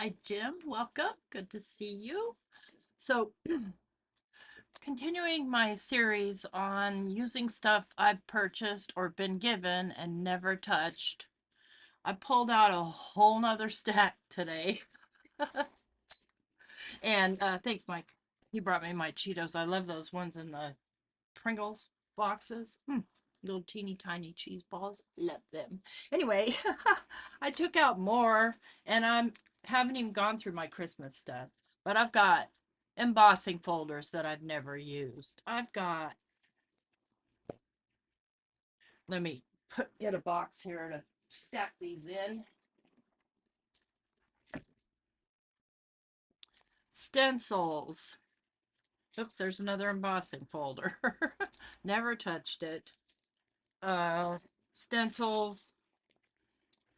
Hi, Jim. Welcome. Good to see you. So, continuing my series on using stuff I've purchased or been given and never touched, I pulled out a whole nother stack today. And thanks, Mike. He brought me my Cheetos. I love those ones in the Pringles boxes. Little teeny tiny cheese balls. Love them. Anyway, I took out more and I haven't even gone through my Christmas stuff. But I've got embossing folders that I've never used. I've got, let me get a box here to stack these in. Stencils. Oops, there's another embossing folder. Never touched it. Stencils.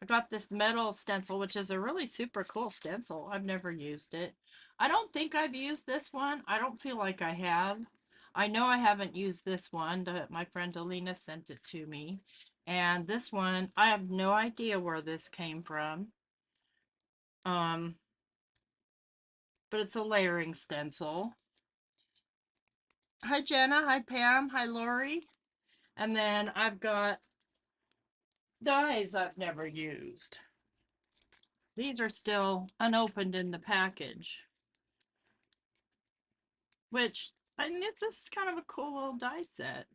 I got this metal stencil, which is a really super cool stencil. I've never used it. I don't think I've used this one. I don't feel like I have. I know I haven't used this one. My friend Alina sent it to me. And this one, I have no idea where this came from. Um, but it's a layering stencil. Hi, Jenna. Hi, Pam. Hi, Lori. And then I've got dies I've never used. These are still unopened in the package, which I mean, this is kind of a cool little die set.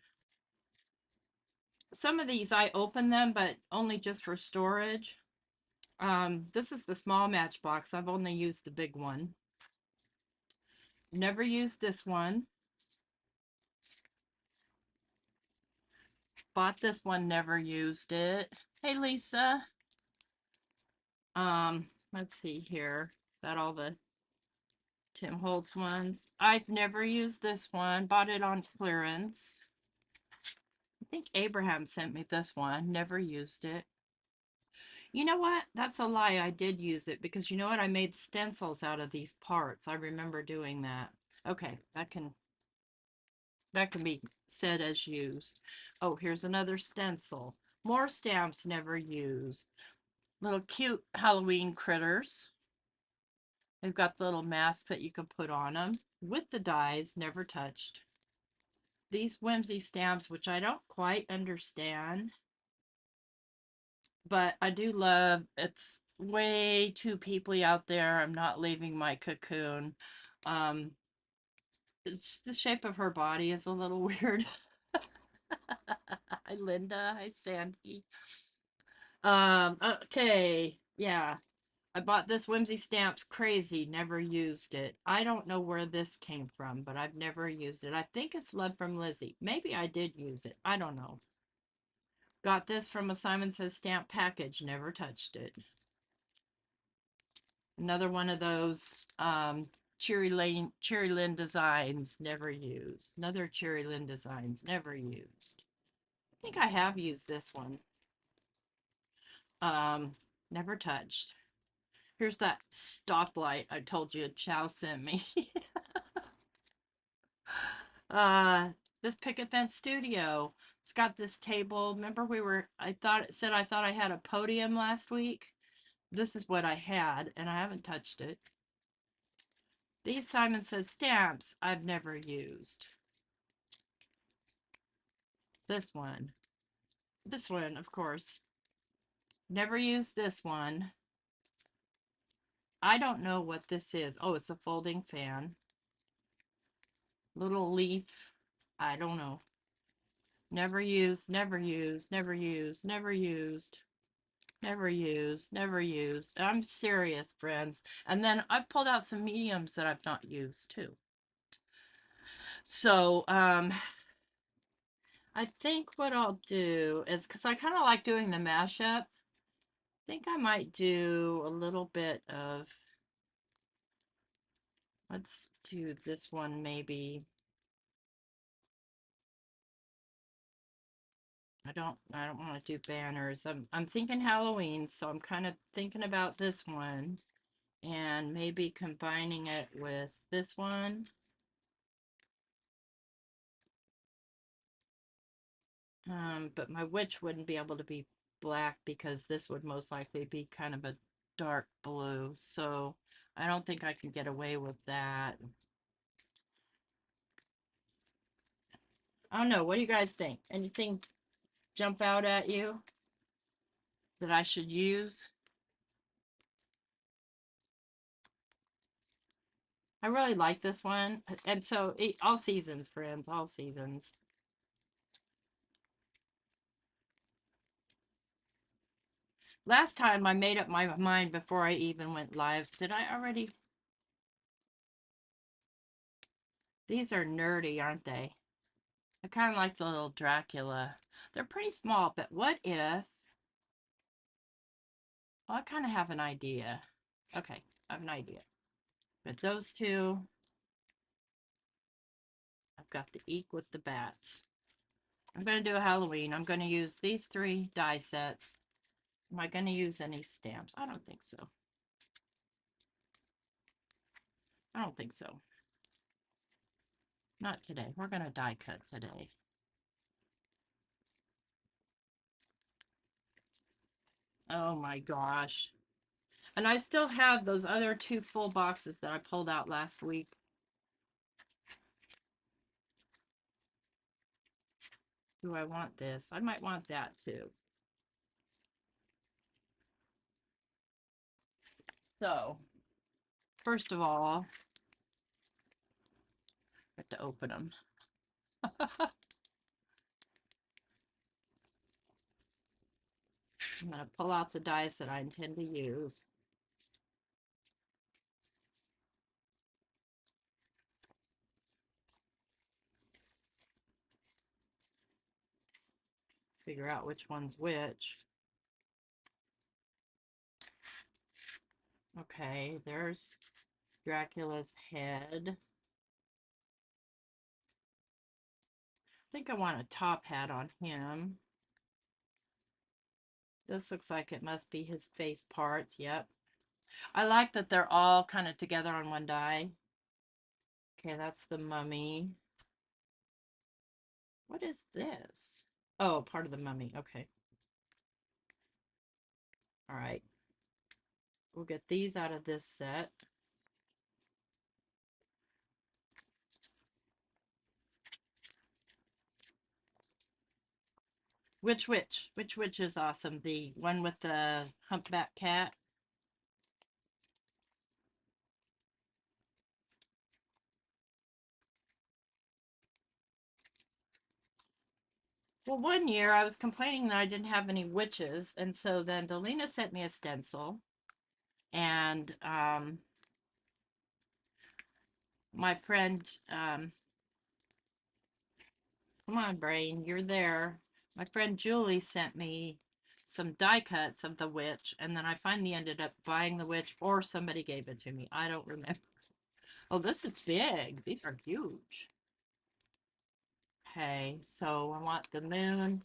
Some of these I open them, but only just for storage. This is the small matchbox. I've only used the big one. Never used this one. Bought this one, never used it. Hey, Lisa. Let's see here. Got all the Tim Holtz ones. I've never used this one. Bought it on clearance. I think Abraham sent me this one. Never used it. You know what? That's a lie. I did use it because you know what? I made stencils out of these parts. I remember doing that. Okay, that can be said as used. Oh, here's another stencil. More stamps never used. Little cute Halloween critters. They've got the little masks that you can put on them with the dies, never touched. These Whimsy stamps, which I don't quite understand, but I do love. It's way too peoply out there. I'm not leaving my cocoon. Um, it's the shape of her body is a little weird. Hi, Linda. Hi, Sandy. Okay, yeah. I bought this Whimsy Stamps Crazy, never used it. I don't know where this came from, but I've never used it. I think it's Love from Lizzie. Maybe I did use it. I don't know. Got this from a Simon Says stamp package, never touched it. Another one of those Cherry Lynn Designs, never used. Another Cherry Lynn Designs, never used. I think I have used this one. Um, Never touched. Here's that stoplight I told you Chow sent me. uh, this Picket Fence Studio. It's got this table. Remember I thought I had a podium last week. This is what I had, and I haven't touched it. These Simon Says stamps I've never used. This one. This one, of course. Never used this one. I don't know what this is. Oh, it's a folding fan. Little leaf. I don't know. Never used, never used, never used, never used, never used, never used. I'm serious, friends. And then I've pulled out some mediums that I've not used too. So, I think what I'll do is, because I kind of like doing the mashup, I think I might do a little bit of, let's do this one maybe. I don't want to do banners. I'm thinking Halloween, so I'm kind of thinking about this one and maybe combining it with this one. But my witch wouldn't be able to be black because this would most likely be kind of a dark blue, so I don't think I can get away with that. I don't know. What do you guys think? Anything jump out at you that I should use? I really like this one. And so, all seasons, friends, all seasons. Last time I made up my mind before I even went live. Did I already? These are nerdy, aren't they? I kind of like the little Dracula. They're pretty small, but what if... Well, I kind of have an idea. Okay, I have an idea. But those two, I've got the eek with the bats. I'm going to do a Halloween. I'm going to use these 3 die sets. Am I going to use any stamps? I don't think so. I don't think so. Not today. We're going to die cut today. Oh my gosh. And I still have those other 2 full boxes that I pulled out last week. Do I want this? I might want that too. So, first of all, I have to open them. I'm going to pull out the dies that I intend to use. Figure out which one's which. Okay, there's Dracula's head. I think I want a top hat on him. This looks like it must be his face parts. Yep. I like that they're all kind of together on one die. Okay, that's the mummy. What is this? Oh, part of the mummy. Okay. All right. We'll get these out of this set. Which witch? Which witch is awesome? The one with the humpback cat? Well, one year I was complaining that I didn't have any witches, and so then Delina sent me a stencil, and my friend, come on, brain, you're there. My friend Julie sent me some die cuts of the witch, and then I finally ended up buying the witch, or somebody gave it to me. I don't remember. Oh, this is big. These are huge. Okay, so I want the moon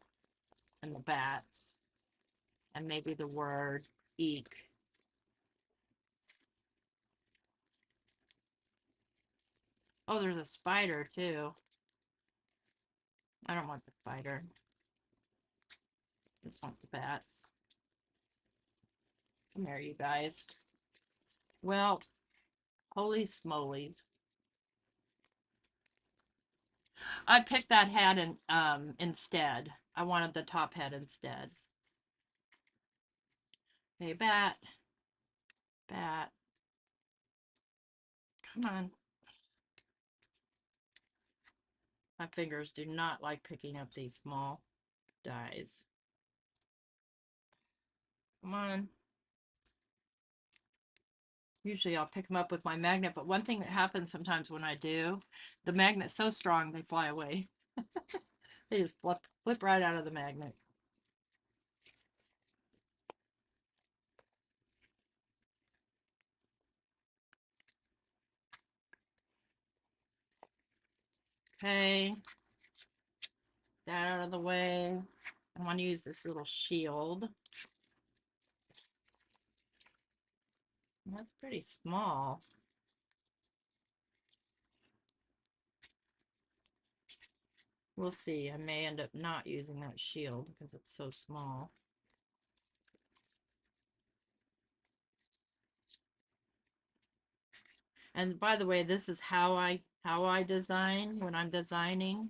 and the bats, and maybe the word eek. Oh, there's a spider too. I don't want the spider. Just want the bats. Come here, you guys. Well, holy smolies. I picked that hat instead. I wanted the top hat instead. Okay, bat. Bat. Come on. My fingers do not like picking up these small dies. Come on. Usually I'll pick them up with my magnet, but one thing that happens sometimes when I do, the magnet's so strong they fly away. They just flip right out of the magnet. Okay. That out of the way. I want to use this little shield. That's pretty small. We'll see. I may end up not using that shield because it's so small. And by the way, this is how I design when I'm designing,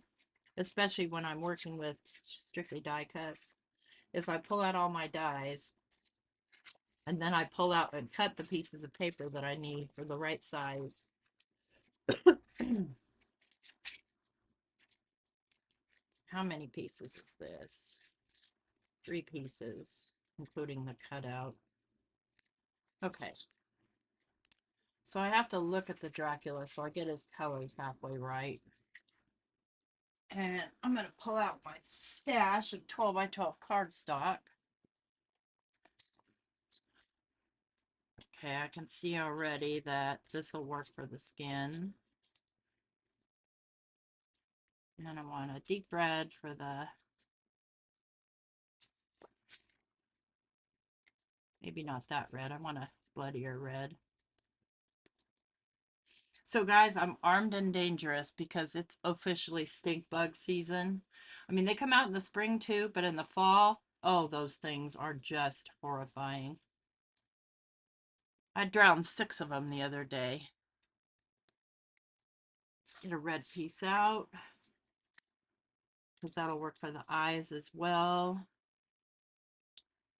especially when I'm working with strictly die cuts, is I pull out all my dies and then I pull out and cut the pieces of paper that I need for the right size. How many pieces is this? 3 pieces, including the cutout. Okay. So I have to look at the Dracula so I get his colors halfway right. And I'm going to pull out my stash of 12 by 12 cardstock. Okay, I can see already that this will work for the skin. And I want a deep red for the, maybe not that red, I want a bloodier red. So guys, I'm armed and dangerous because it's officially stink bug season. I mean, they come out in the spring too, but in the fall, oh, those things are just horrifying. I drowned 6 of them the other day. Let's get a red piece out because that'll work for the eyes as well.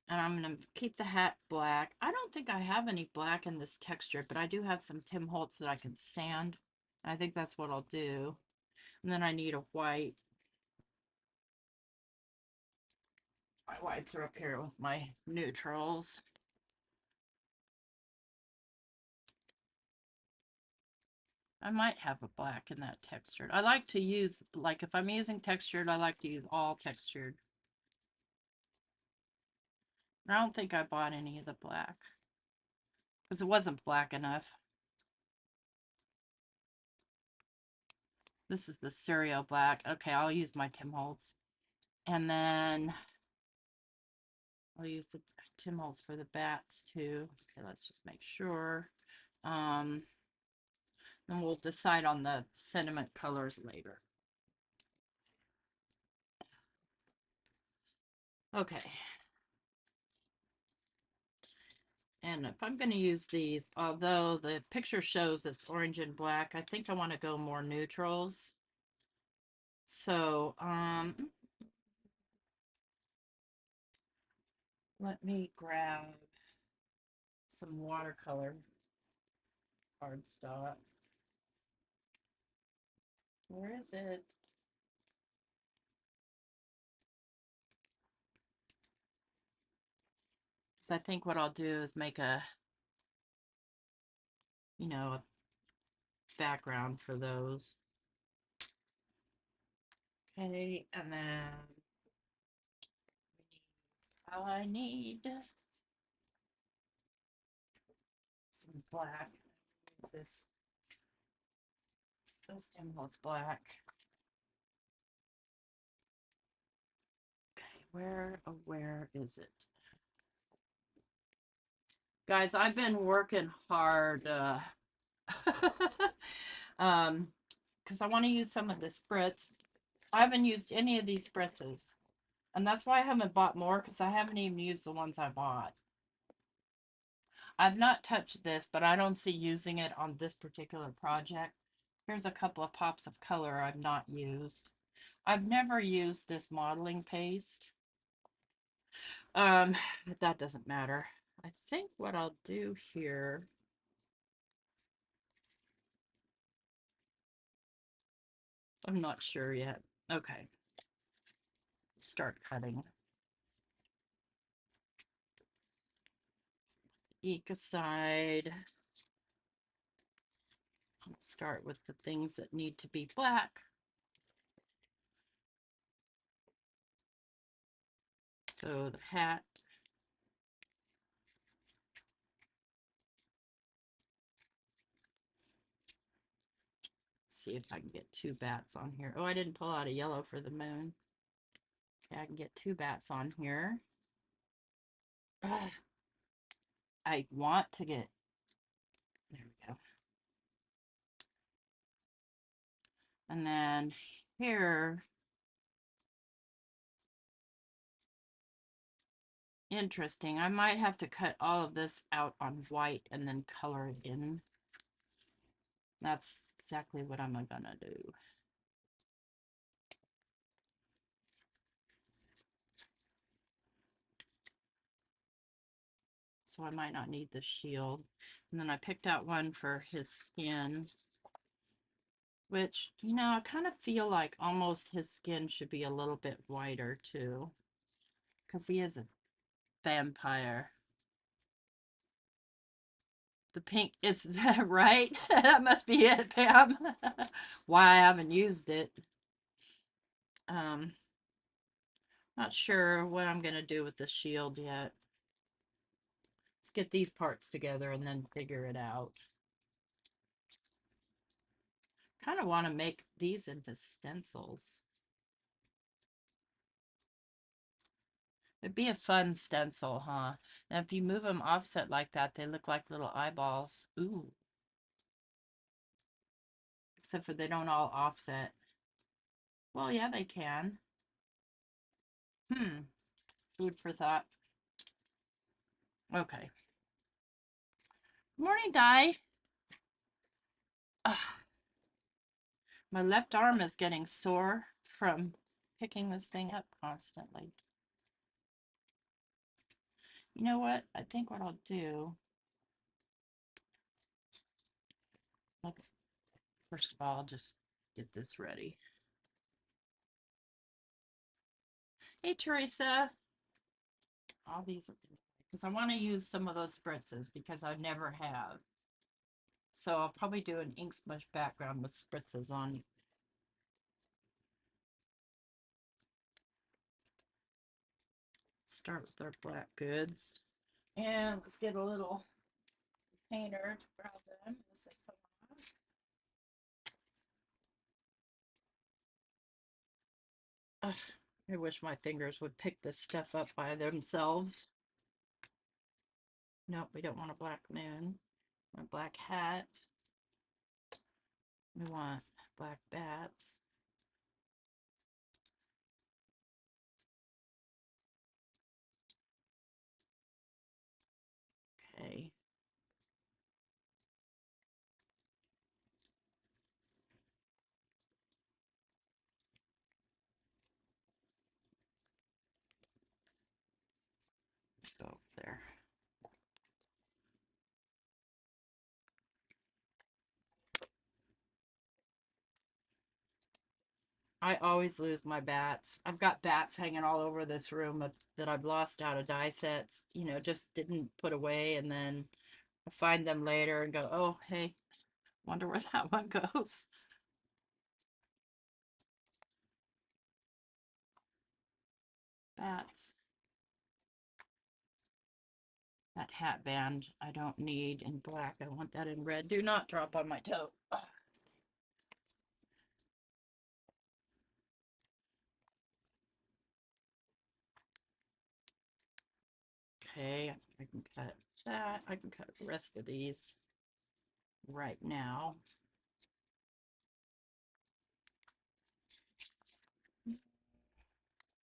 And I'm going to keep the hat black. I don't think I have any black in this texture, but I do have some Tim Holtz that I can sand. I think that's what I'll do. And then I need a white. My whites are up here with my neutrals. I might have a black in that textured. I like to use, like if I'm using textured, I like to use all textured. I don't think I bought any of the black because it wasn't black enough. This is the cereal black. Okay, I'll use my Tim Holtz. And then I'll use the Tim Holtz for the bats too. Okay, let's just make sure. Then we'll decide on the sentiment colors later. Okay. And if I'm going to use these, although the picture shows it's orange and black, I think I want to go more neutrals. So, let me grab some watercolor cardstock. Where is it? So I think what I'll do is make a, a background for those. Okay, and then I need some black. This Tim Holtz black. Okay, where is it? Guys, I've been working hard because I want to use some of the spritz. I haven't used any of these spritzes. And that's why I haven't bought more, because I haven't even used the ones I bought. I've not touched this, but I don't see using it on this particular project. Here's a couple of pops of color I've not used. I've never used this modeling paste. But that doesn't matter. I think what I'll do here, I'm not sure yet. Okay. Start cutting. Ink aside. I'll start with the things that need to be black. So the hat. Let's see if I can get 2 bats on here. Oh, I didn't pull out a yellow for the moon. Okay, I can get 2 bats on here. Ugh. I want to get, there we go. And then here, interesting. I might have to cut all of this out on white and then color it in. That's exactly what I'm gonna do. So I might not need the shield. And then I picked out one for his skin, which, you know, I kind of feel like almost his skin should be a little bit whiter too, because he is a vampire. The pink is that right? That must be it, Pam. Why I haven't used it. Um, Not sure what I'm gonna do with the shield yet. Let's get these parts together and then figure it out. Kind of want to make these into stencils. It'd be a fun stencil, huh? And if you move them offset like that, they look like little eyeballs. Ooh. Except for they don't all offset. Well, yeah, they can. Food for thought. Okay. Morning, Di. Ugh, my left arm is getting sore from picking this thing up constantly. You know what? I think what I'll do, let's, first of all, just get this ready. Hey, Teresa. All these are because I want to use some of those spritzes because I never have. So I'll probably do an ink smudge background with spritzes on. Start with our black goods. And let's get a little painter to grab them as they come off. Ugh, I wish my fingers would pick this stuff up by themselves. Nope, we don't want a black moon. A black hat. We want black bats. Okay. Go there. I always lose my bats. I've got bats hanging all over this room that I've lost out of die sets, you know, just didn't put away. And then I find them later and go, oh, hey, wonder where that one goes. Bats. That hat band I don't need in black. I want that in red. Do not drop on my toe. Okay, I can cut that. I can cut the rest of these right now.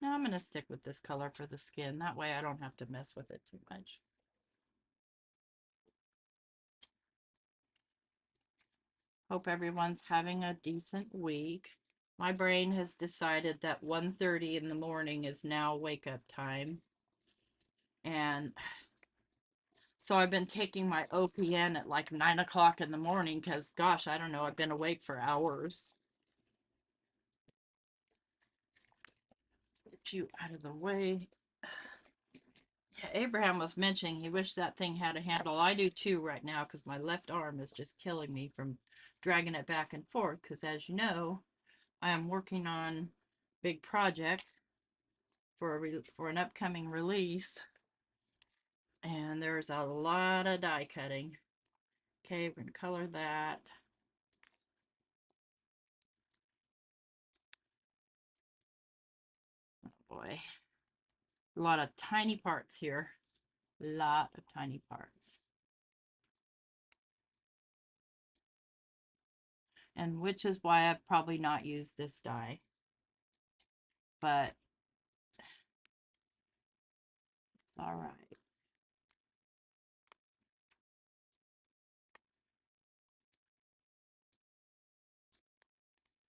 Now I'm going to stick with this color for the skin. That way I don't have to mess with it too much. Hope everyone's having a decent week. My brain has decided that 1:30 in the morning is now wake up time. And so I've been taking my OPN at like 9 o'clock in the morning because, gosh, I don't know, I've been awake for hours. Let's get you out of the way. Yeah, Abraham was mentioning he wished that thing had a handle. I do too right now because my left arm is just killing me from dragging it back and forth because, as you know, I am working on big project for an upcoming release, and there's a lot of die cutting. Okay, we're gonna color that. Oh boy, a lot of tiny parts here. A lot of tiny parts. And which is why I've probably not used this die, but it's all right.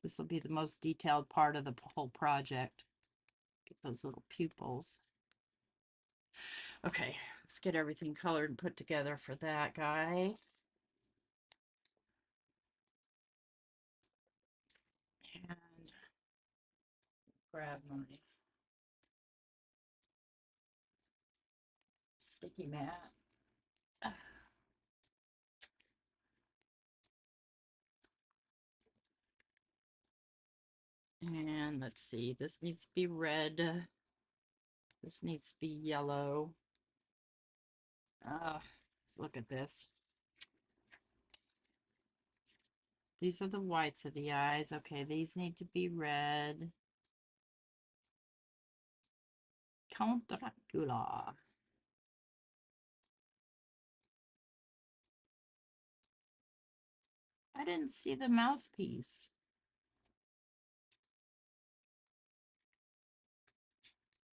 This will be the most detailed part of the whole project. Get those little pupils. Okay, let's get everything colored and put together for that guy. And grab my sticky mat. And let's see, this needs to be red. This needs to be yellow. Let's look at this. These are the whites of the eyes. Okay, these need to be red. Count Dracula. I didn't see the mouthpiece.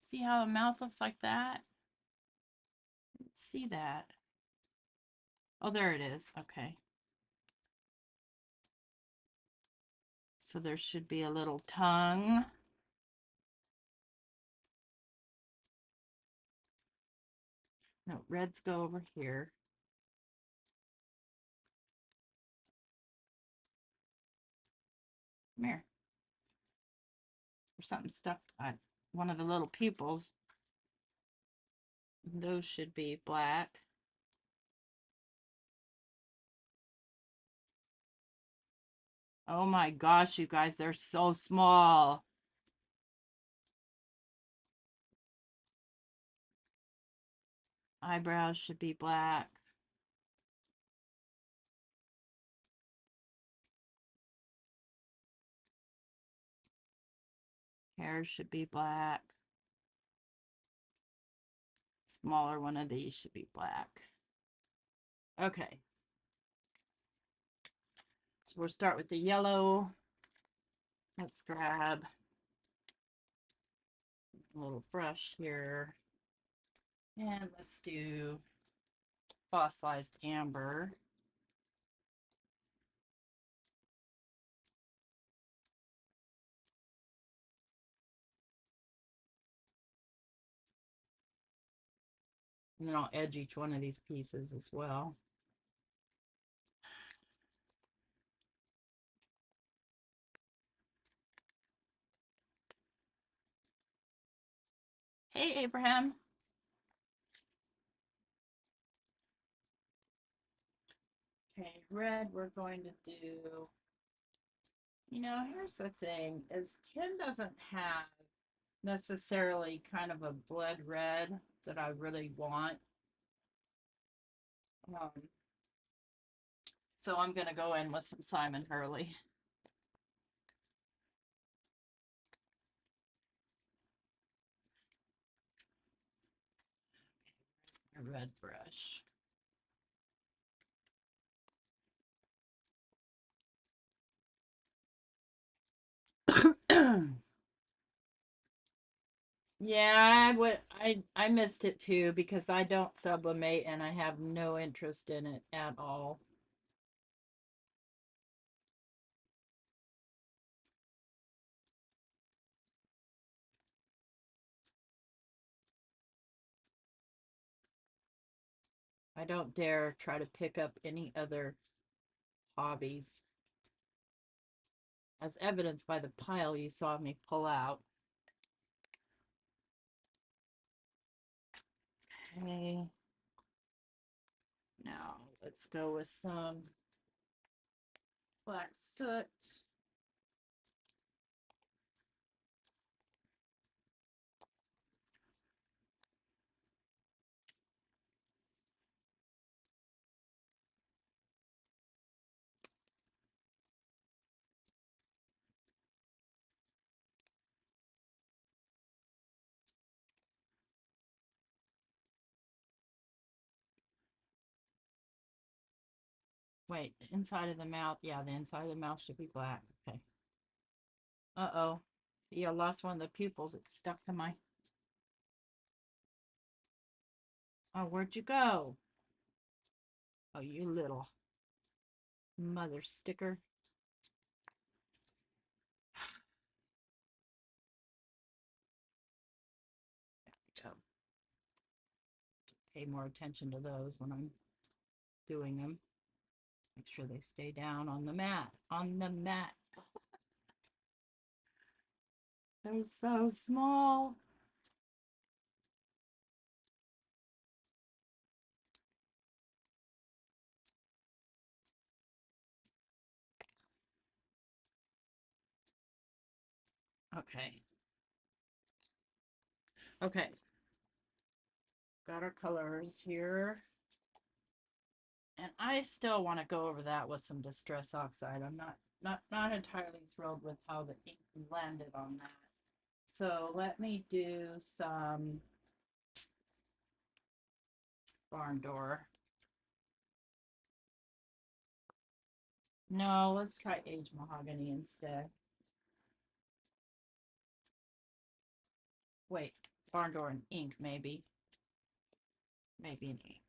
See how the mouth looks like that? Let's see that. Oh, there it is. Okay. So there should be a little tongue. No, reds go over here. Come here. There's something stuck on one of the little pupils. Those should be black. Oh my gosh, you guys, they're so small. Eyebrows should be black. Hair should be black. Smaller one of these should be black. Okay. So we'll start with the yellow. Let's grab a little brush here. And let's do fossilized amber. And then I'll edge each one of these pieces as well. Hey, Abraham. Okay, red we're going to do, here's the thing, is tin doesn't have necessarily kind of a blood red that I really want. So I'm going to go in with some Simon Hurley. Okay, where's my red brush? Yeah, I missed it too because I don't sublimate and I have no interest in it at all. I don't dare try to pick up any other hobbies, as evidenced by the pile you saw me pull out. Okay. Now let's go with some black soot. Wait, the inside of the mouth. Yeah, the inside of the mouth should be black. Okay. Uh-oh. See, I lost one of the pupils. It's stuck to my... Oh, where'd you go? Oh, you little mother sticker. pay more attention to those when I'm doing them. Make sure they stay down on the mat. On the mat. They're so small. Okay. Okay. Got our colors here. And I still want to go over that with some Distress Oxide. I'm not entirely thrilled with how the ink landed on that. So let me do some barn door. No, let's try aged mahogany instead. Wait, barn door and ink, maybe. Maybe an ink.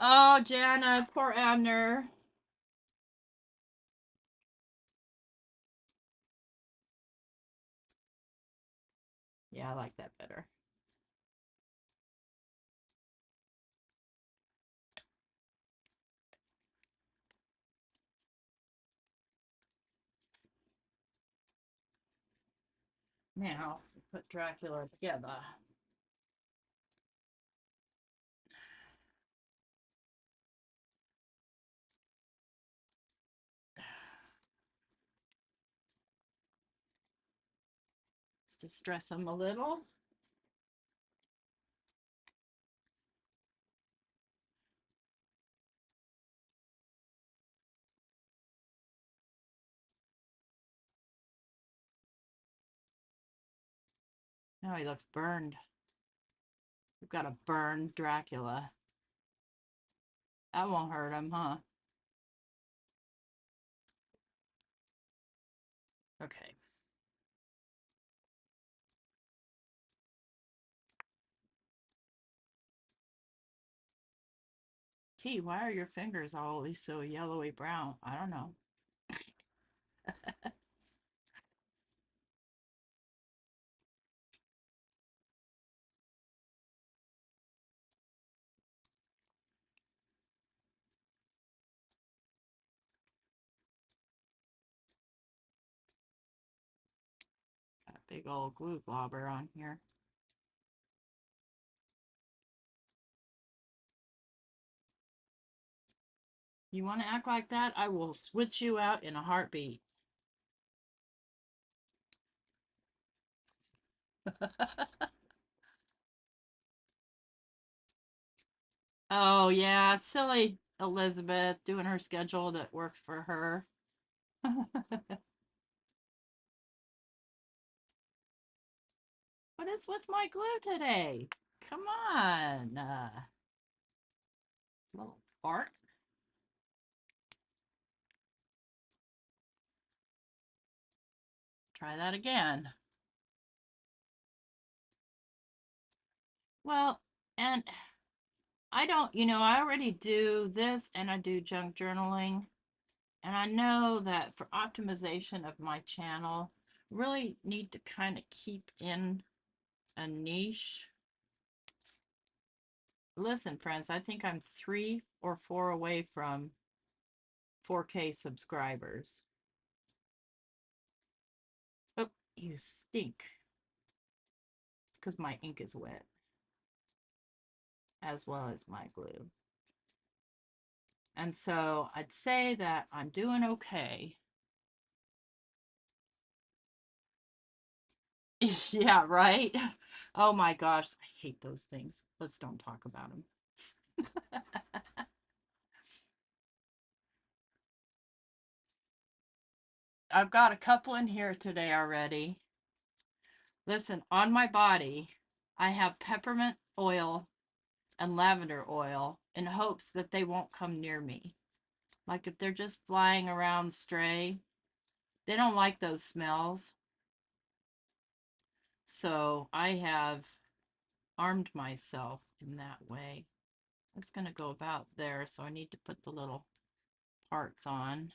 Oh, Jana, poor Abner. Yeah, I like that better. Now, put Dracula together. Just to stress him a little. Now he looks burned. We've got a burned Dracula. That won't hurt him, huh? Okay. T, why are your fingers always so yellowy brown? I don't know. Got a big old glue globber on here. You want to act like that? I will switch you out in a heartbeat. Oh, yeah, silly Elizabeth doing her schedule that works for her. What is with my glue today? Come on. Little fart. Try that again. Well, and I don't, I already do this and I do junk journaling. And I know that for optimization of my channel, really need to kind of keep in a niche. Listen, friends, I think I'm 3 or 4 away from 4K subscribers. Oh, you stink. It's because my ink is wet, as well as my glue. And so I'd say that I'm doing okay. Yeah, right? Oh my gosh, I hate those things. Let's don't talk about them. I've got a couple in here today already. Listen, on my body, I have peppermint oil and lavender oil in hopes that they won't come near me. Like if they're just flying around stray, they don't like those smells. So I have armed myself in that way. It's going to go about there, so I need to put the little parts on.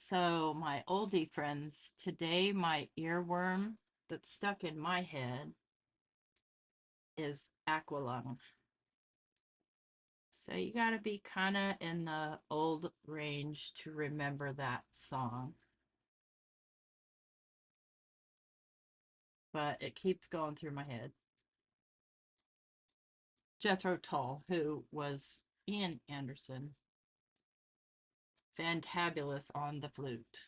So, my oldie friends, today my earworm that's stuck in my head is aqualung. So, you got to be kind of in the old range to remember that song. But it keeps going through my head. Jethro Tull, who was Ian Anderson, fantabulous on the flute.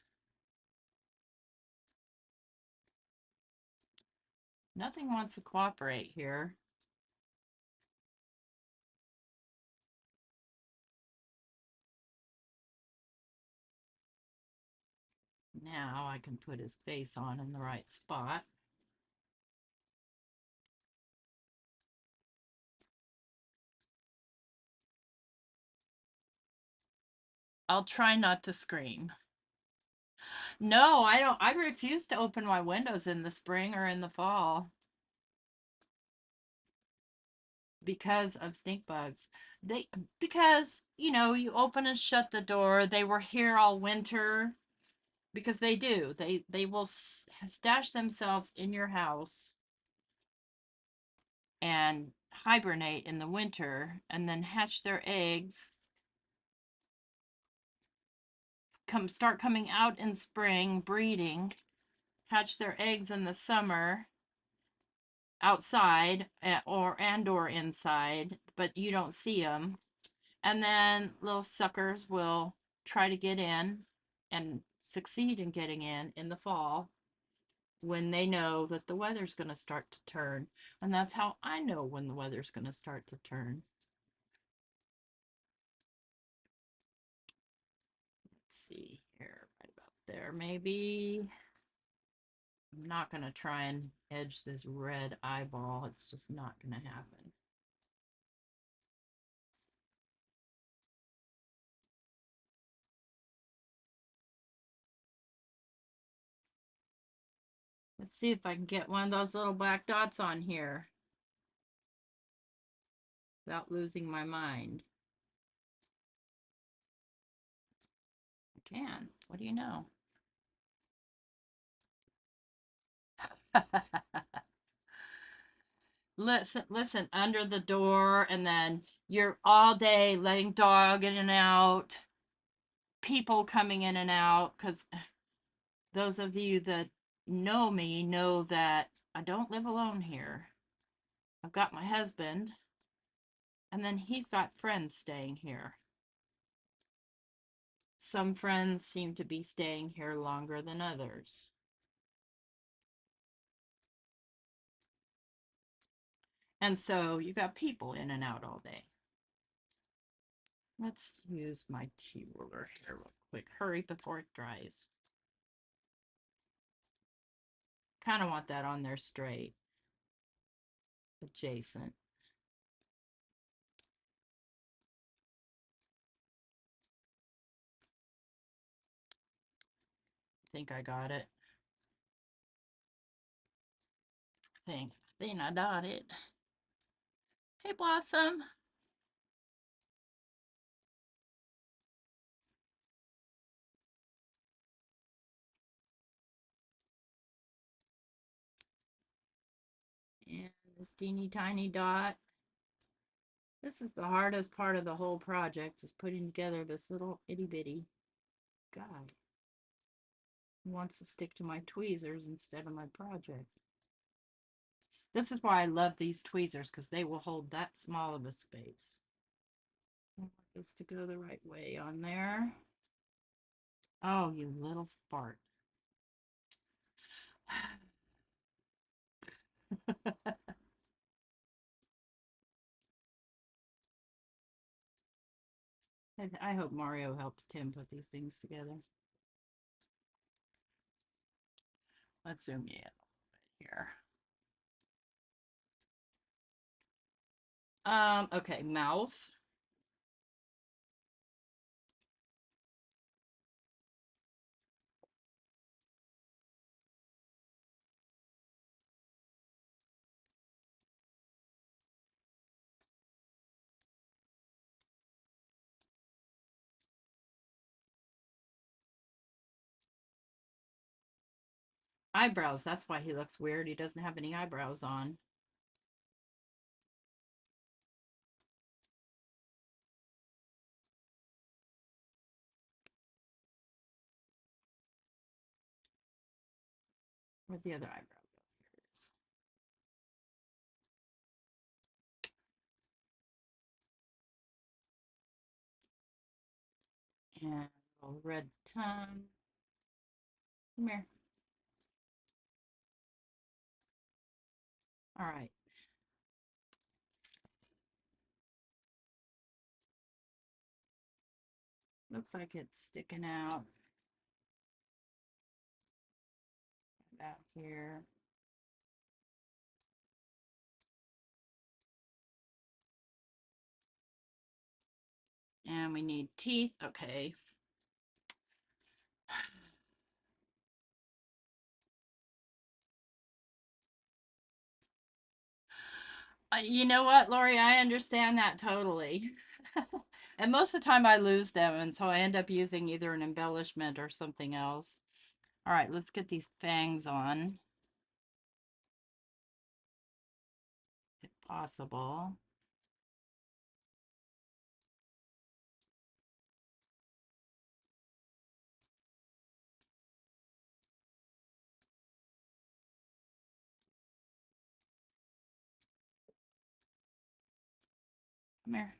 Nothing wants to cooperate here. Now I can put his face on in the right spot. I'll try not to scream. No, I don't. I refuse to open my windows in the spring or in the fall because of stink bugs. Because, you open and shut the door. They were here all winter because they do. They will stash themselves in your house and hibernate in the winter and then hatch their eggs, start coming out in spring, breeding, hatch their eggs in the summer outside or inside, but you don't see them. And then little suckers will try to get in and succeed in getting in the fall when they know that the weather's going to start to turn. And that's how I know when the weather's going to start to turn. Let's see here, right about there, maybe. I'm not going to try and edge this red eyeball. It's just not going to happen. Let's see if I can get one of those little black dots on here without losing my mind. I can. What do you know? Listen, under the door, and then you're all day letting dog in and out, people coming in and out, because those of you that know me know that I don't live alone here. I've got my husband, and then he's got friends staying here. Some friends seem to be staying here longer than others. And so you got people in and out all day. Let's use my tea ruler here real quick. Hurry before it dries. Kind of want that on there straight. Adjacent. Think I got it. Think I got it. Hey, Blossom. And this teeny tiny dot. This is the hardest part of the whole project, is putting together this little itty bitty guy who wants to stick to my tweezers instead of my project. This is why I love these tweezers, because they will hold that small of a space. I want this to go the right way on there. Oh, you little fart. I hope Mario helps Tim put these things together. Let's zoom in here. Okay, mouth. eyebrows. That's why he looks weird. He doesn't have any eyebrows on. Where's the other eyebrow? And a little red tongue. Come here. All right. Looks like it's sticking out about here. And we need teeth. Okay. You know what, Lori? I understand that totally. And most of the time I lose them, and so I end up using either an embellishment or something else. All right, let's get these fangs on, if possible. Come here.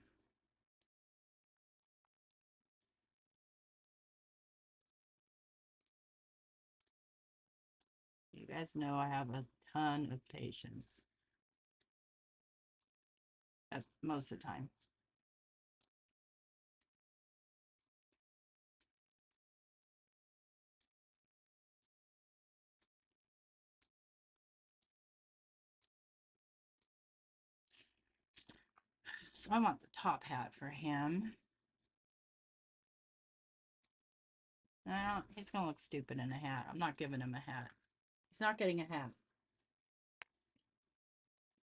You guys know I have a ton of patience. Most of the time. So I want the top hat for him. No, he's gonna look stupid in a hat. I'm not giving him a hat. He's not getting a hat.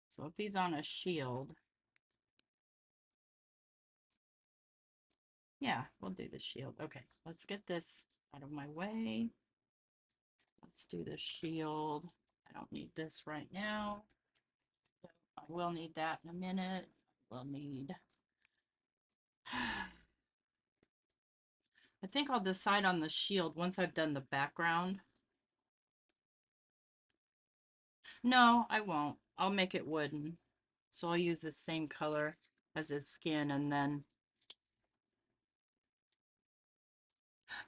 So if he's on a shield, yeah, we'll do the shield. Okay, let's get this out of my way. Let's do the shield. I don't need this right now. I will need that in a minute. We'll need... I think I'll decide on the shield once I've done the background. No, I won't. I'll make it wooden. So I'll use the same color as his skin and then...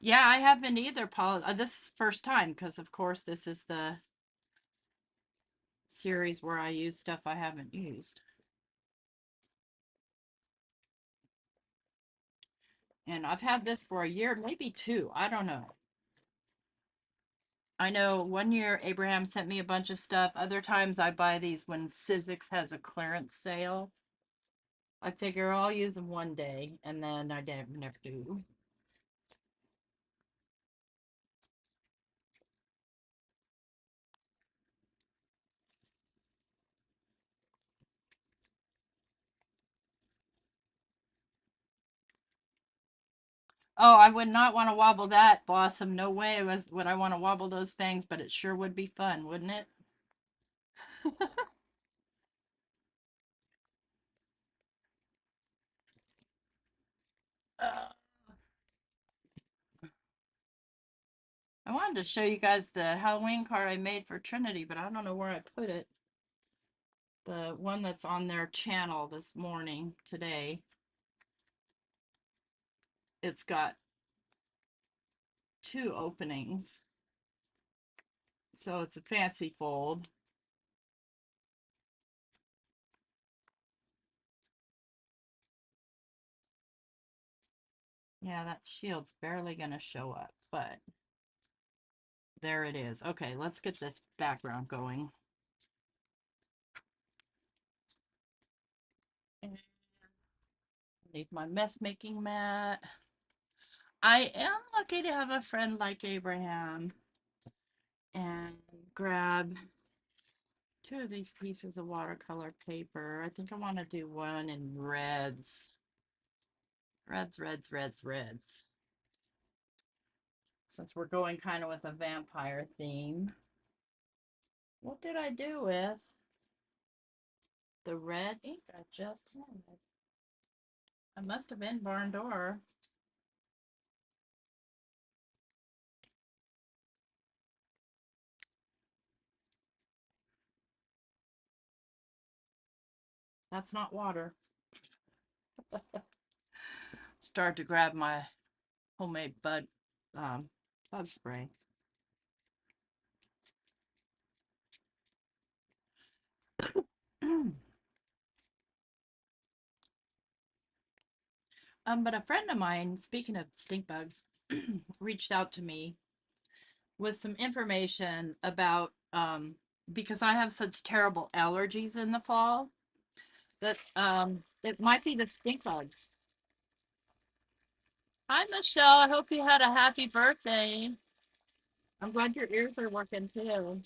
Yeah, I haven't either, Paul. This is first time because, of course, this is the series where I use stuff I haven't used. And I've had this for a year, maybe two. I don't know. I know one year Abraham sent me a bunch of stuff. Other times I buy these when Sizzix has a clearance sale. I figure I'll use them one day, and then I never do. Oh, I would not want to wobble that, Blossom. No way would I want to wobble those fangs, but it sure would be fun, wouldn't it? Uh, I wanted to show you guys the Halloween card I made for Trinity, but I don't know where I put it. The one that's on their channel this morning, today. It's got two openings. So it's a fancy fold. Yeah, that shield's barely gonna show up, but there it is. Okay, let's get this background going. And need my mess making mat. I am lucky to have a friend like Abraham. And grab two of these pieces of watercolor paper. I think I want to do one in reds. Reds, reds, reds, reds. Since we're going kind of with a vampire theme. What did I do with the red ink I just had? I must have been barn door. That's not water. Start to grab my homemade bug spray. But a friend of mine, speaking of stink bugs, reached out to me with some information about because I have such terrible allergies in the fall that it might be the stink bugs. Hi, Michelle. I hope you had a happy birthday. I'm glad your ears are working too.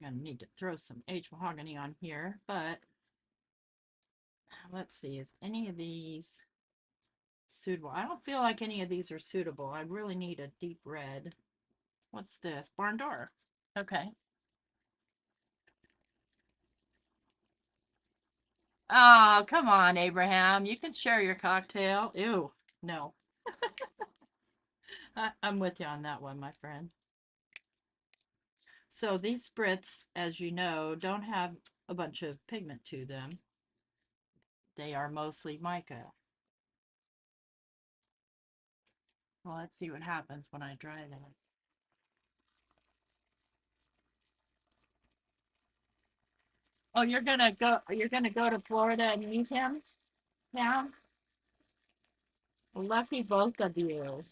I'm gonna need to throw some aged mahogany on here, but let's see, is any of these suitable? I don't feel like any of these are suitable. I really need a deep red. What's this? Barn door. Okay. Oh, come on, Abraham. You can share your cocktail. Ew. No. I'm with you on that one, my friend. So these spritz, as you know, don't have a bunch of pigment to them. They are mostly mica. Well, let's see what happens when I dry that. Oh, you're gonna go to Florida and meet him now? Lucky both of you.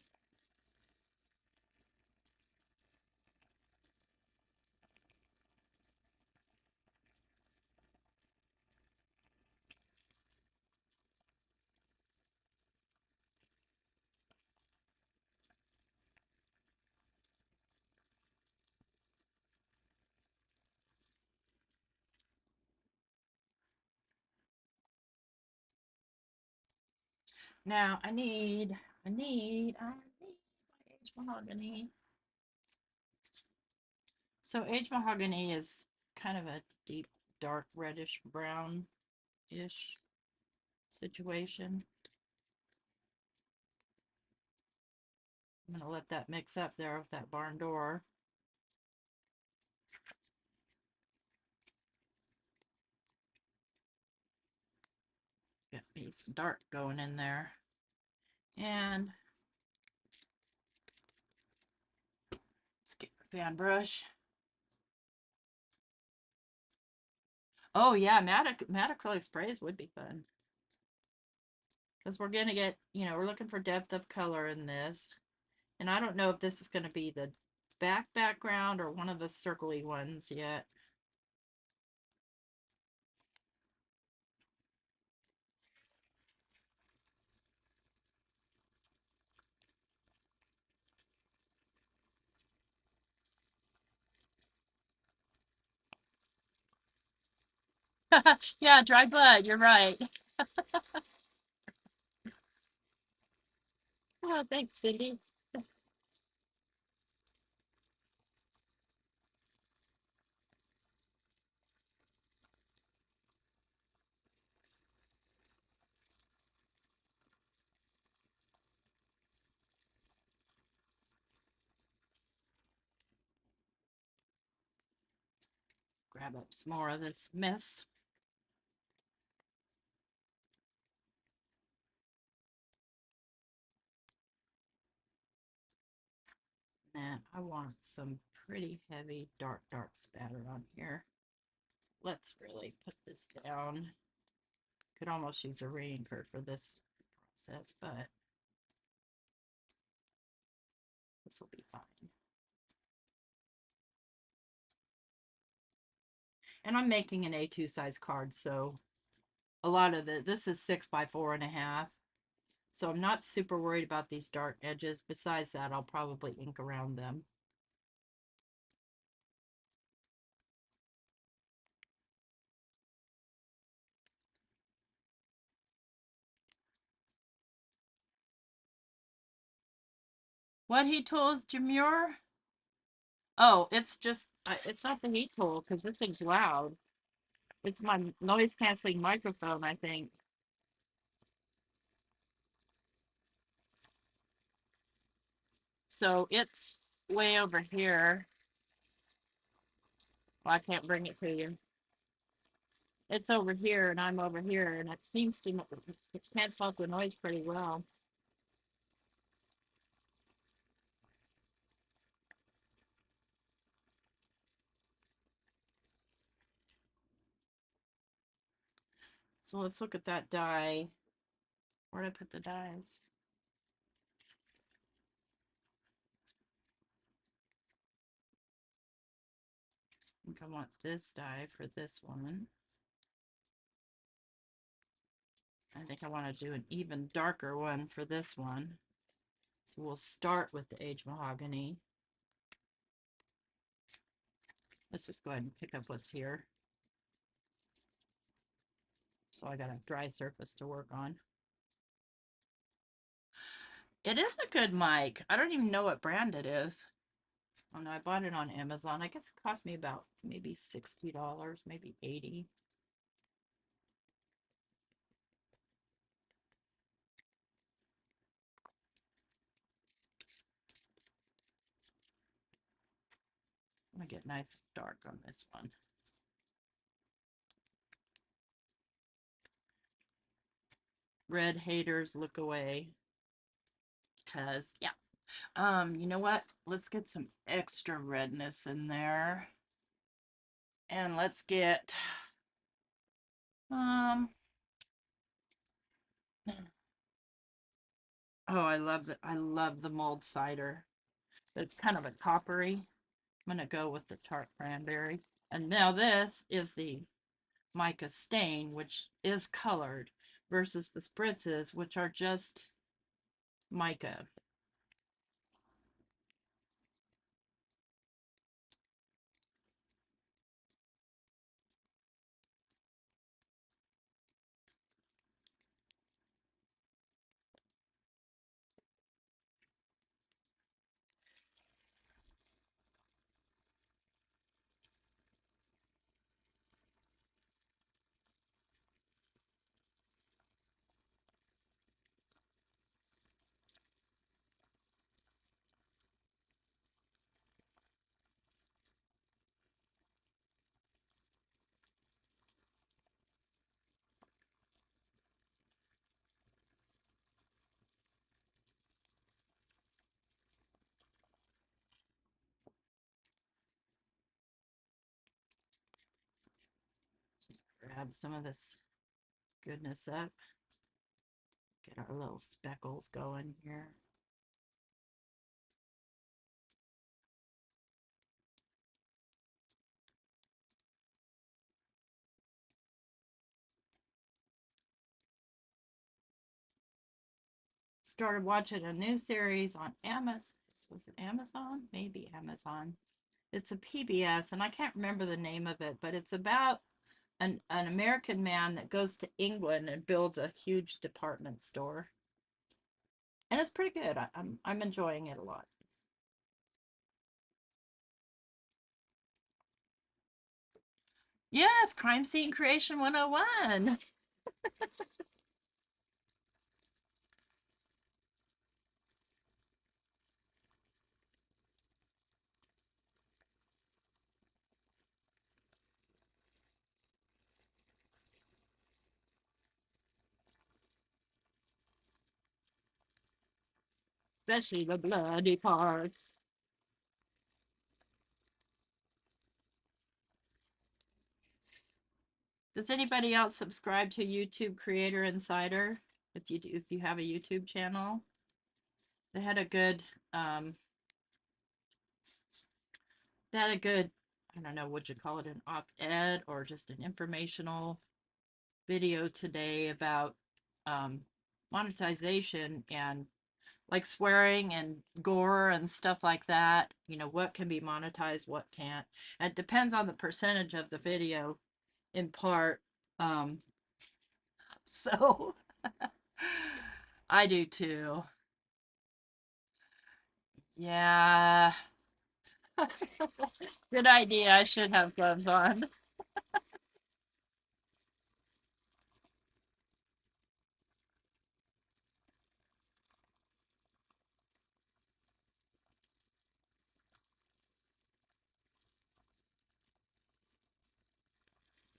Now I need my aged mahogany. So aged mahogany is kind of a deep, dark, reddish brown-ish situation. I'm gonna let that mix up there with that barn door. Get me some dark going in there. And let's get the fan brush. Oh yeah, matte acrylic sprays would be fun. Because we're gonna get, we're looking for depth of color in this. And I don't know if this is gonna be the background or one of the circly ones yet. Yeah, dry bud, you're right. Oh, thanks, Cindy. Grab up some more of this mess. And I want some pretty heavy, dark spatter on here. Let's really put this down. Could almost use a reinker for this process, but this will be fine. And I'm making an A2 size card, so a lot of this is 6 by 4.5. So I'm not super worried about these dark edges. Besides that, I'll probably ink around them. What heat tool is Demure? Oh, it's just, it's not the heat tool because this thing's loud. It's my noise canceling microphone, I think. So it's way over here. Well, I can't bring it to you. It's over here and I'm over here, and it seems to cancel out the noise pretty well. So let's look at that die. Where did I put the dies? I think I want this die for this one. I think I want to do an even darker one for this one. So we'll start with the aged mahogany. Let's just go ahead and pick up what's here. So I got a dry surface to work on. It is a good mic. I don't even know what brand it is. Oh no, I bought it on Amazon. I guess it cost me about maybe $60, maybe 80. I'm gonna get nice and dark on this one. Red haters, look away. Cause yeah. You know what? Let's get some extra redness in there. And let's get oh, I love the mulled cider. It's kind of a coppery. I'm gonna go with the tart cranberry. And now this is the mica stain, which is colored, versus the spritzes, which are just mica. Just grab some of this goodness up. Get our little speckles going here. Started watching a new series on Amazon. Was it Amazon? Maybe Amazon. It's a PBS, and I can't remember the name of it, but it's about an American man that goes to England and builds a huge department store. And it's pretty good. I'm enjoying it a lot. Yes, Crime Scene Creation 101. Especially the bloody parts. Does anybody else subscribe to YouTube Creator Insider? If you have a YouTube channel, they had a good um they had a good, I don't know, would you call it, an op-ed or just an informational video today about um monetization and like swearing and gore and stuff like that. You know, what can be monetized, what can't. And it depends on the percentage of the video in part. Um, so I do too. Yeah. Good idea. I should have gloves on.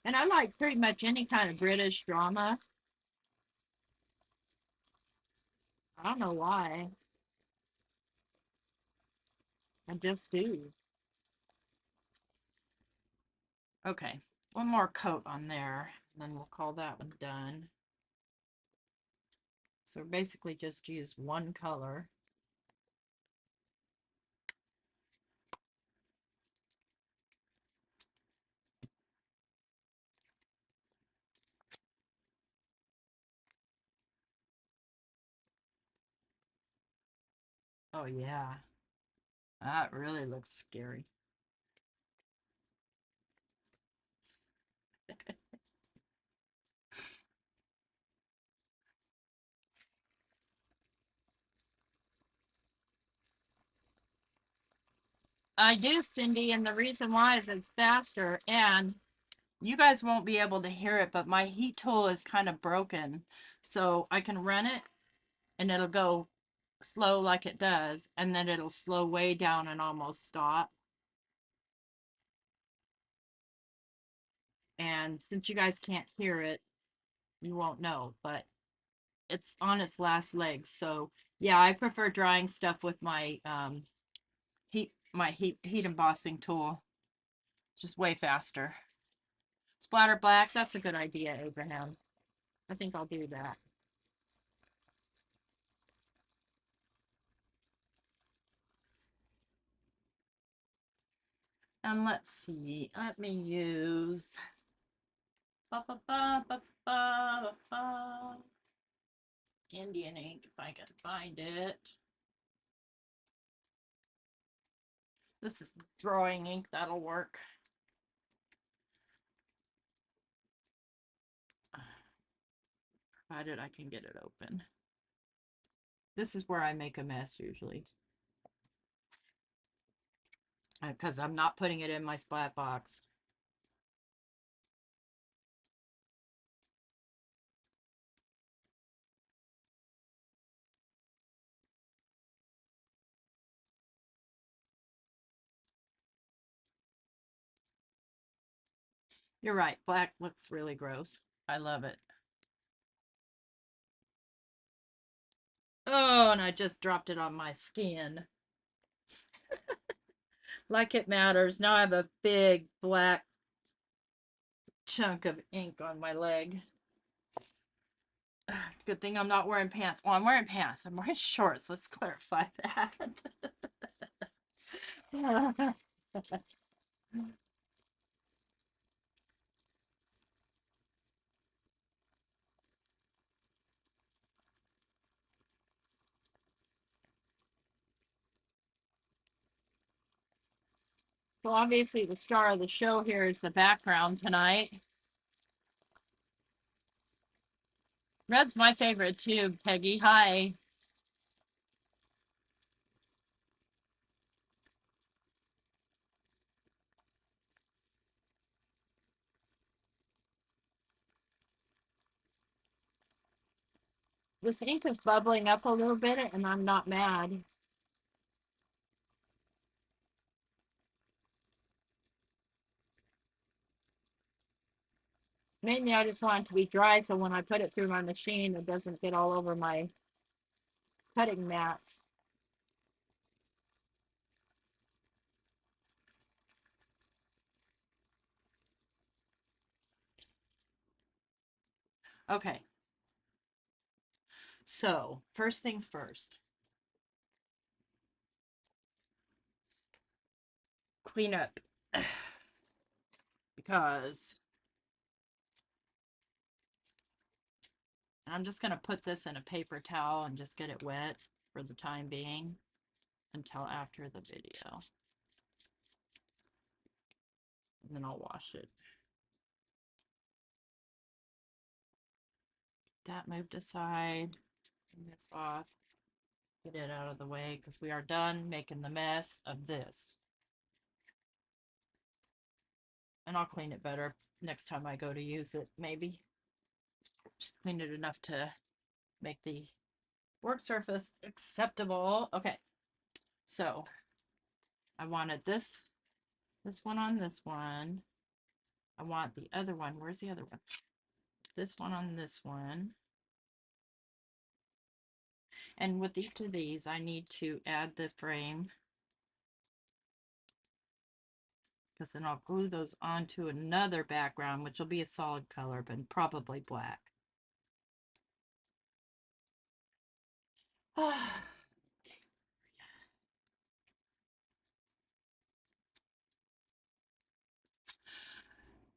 And I like pretty much any kind of British drama. I don't know why. I just do. Okay. One more coat on there, and then we'll call that one done. So basically just use one color. Oh yeah, that really looks scary. I do, Cindy, and the reason why is it's faster, and you guys won't be able to hear it, but my heat tool is kind of broken. So I can run it and it'll go slow like it does, and then it'll slow way down and almost stop. And since you guys can't hear it, you won't know, but it's on its last legs. So yeah, I prefer drying stuff with my heat embossing tool. Just way faster. Splatter black, that's a good idea, Abraham. I think I'll do that. And let's see, let me use ba, ba, ba, ba, ba, ba, Indian ink if I can find it. This is drawing ink, that'll work. Provided I can get it open. This is where I make a mess usually. Because I'm not putting it in my splat box. You're right, black looks really gross. I love it. Oh, and I just dropped it on my skin. Like it matters. Now I have a big black chunk of ink on my leg. Good thing I'm not wearing pants. Well, I'm wearing pants. I'm wearing shorts. Let's clarify that. Well, obviously the star of the show here is the background tonight. Red's my favorite too, Peggy. Hi. This ink is bubbling up a little bit and I'm not mad. Mainly I just want it to be dry so when I put it through my machine, it doesn't get all over my cutting mats. Okay. So, first things first. Clean up. Because I'm just going to put this in a paper towel and just get it wet for the time being until after the video. And then I'll wash it. That moved aside. Turn this off. Get it out of the way because we are done making the mess of this. And I'll clean it better next time I go to use it, maybe. Just clean it enough to make the work surface acceptable. Okay, so I wanted this one on this one. I want the other one. Where's the other one? This one on this one. And with each of these, I need to add the frame because then I'll glue those onto another background, which will be a solid color, but probably black.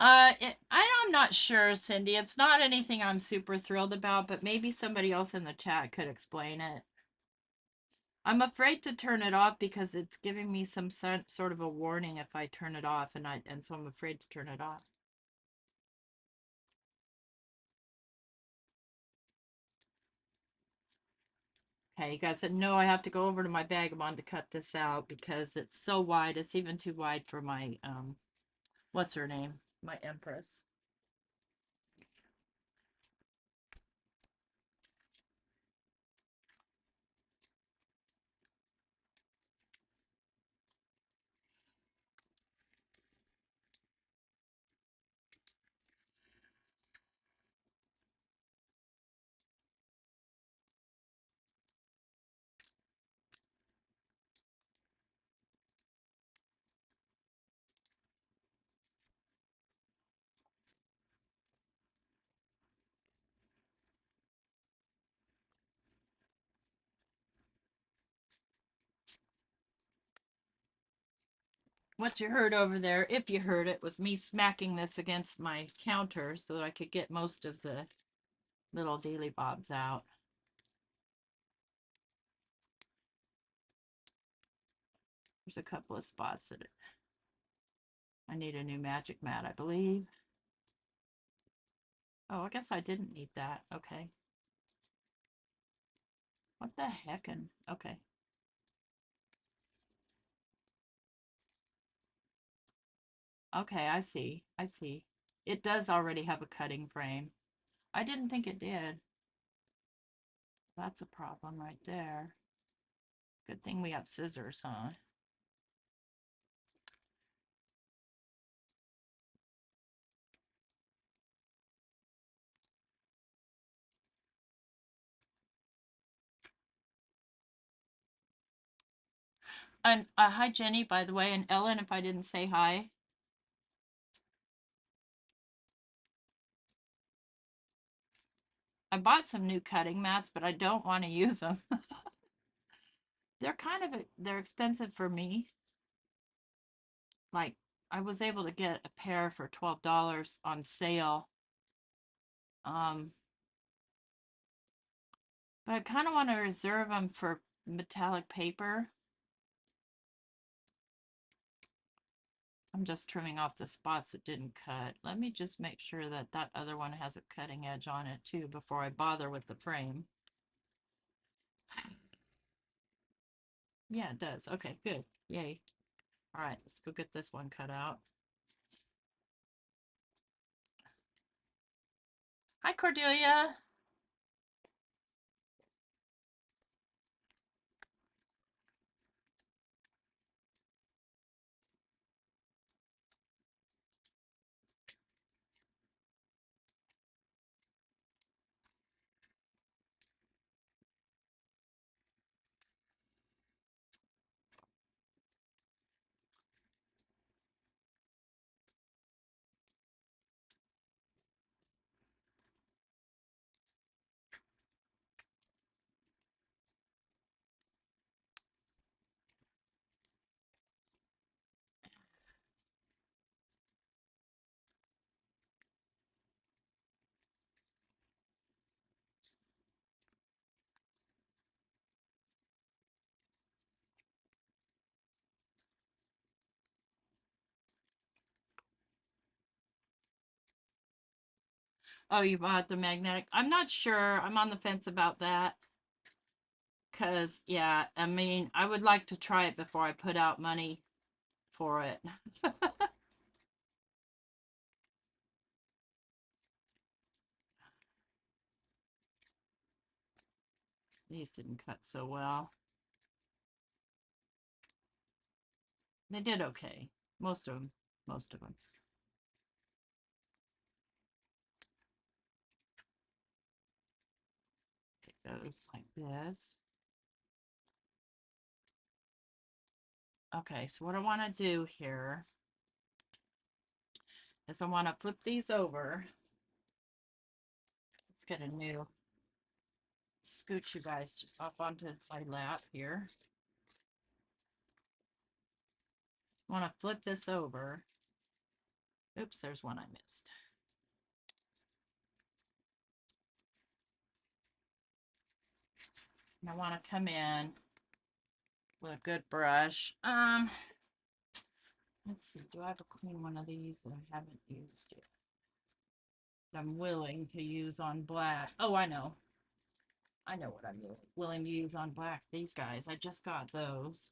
I'm not sure, Cindy. It's not anything I'm super thrilled about, but maybe somebody else in the chat could explain it. I'm afraid to turn it off because it's giving me some sort of a warning if I turn it off, and so I'm afraid to turn it off. Okay, you guys said no, I have to go over to my Vagabond to cut this out because it's so wide. It's even too wide for my what's her name? My Empress. What you heard over there, if you heard it, was me smacking this against my counter so that I could get most of the little daily bobs out. There's a couple of spots that I need a new magic mat, I believe. Oh, I guess I didn't need that. Okay. What the heckin'? Okay. Okay, I see. I see. It does already have a cutting frame. I didn't think it did. That's a problem right there. Good thing we have scissors, huh? And hi, Jenny, by the way, and Ellen, if I didn't say hi. I bought some new cutting mats, but I don't want to use them. They're they're expensive for me. Like, I was able to get a pair for $12 on sale. But I kind of want to reserve them for metallic paper. I'm just trimming off the spots that didn't cut. Let me just make sure that that other one has a cutting edge on it too before I bother with the frame. Yeah, it does. Okay, good. Yay. All right, let's go get this one cut out. Hi, Cordelia. Oh, you bought the magnetic? I'm not sure. I'm on the fence about that. Because, yeah, I mean, I would like to try it before I put out money for it. These didn't cut so well. They did okay. Most of them. Most of them. It goes like this. Okay, so what I want to do here is I want to flip these over. Let's get a new, scoot you guys just off onto my lap here. I want to flip this over. Oops, there's one I missed. And I want to come in with a good brush. Let's see, do I have a clean one of these that I haven't used yet? That I'm willing to use on black. Oh, I know. I know what I'm willing to use on black. These guys, I just got those.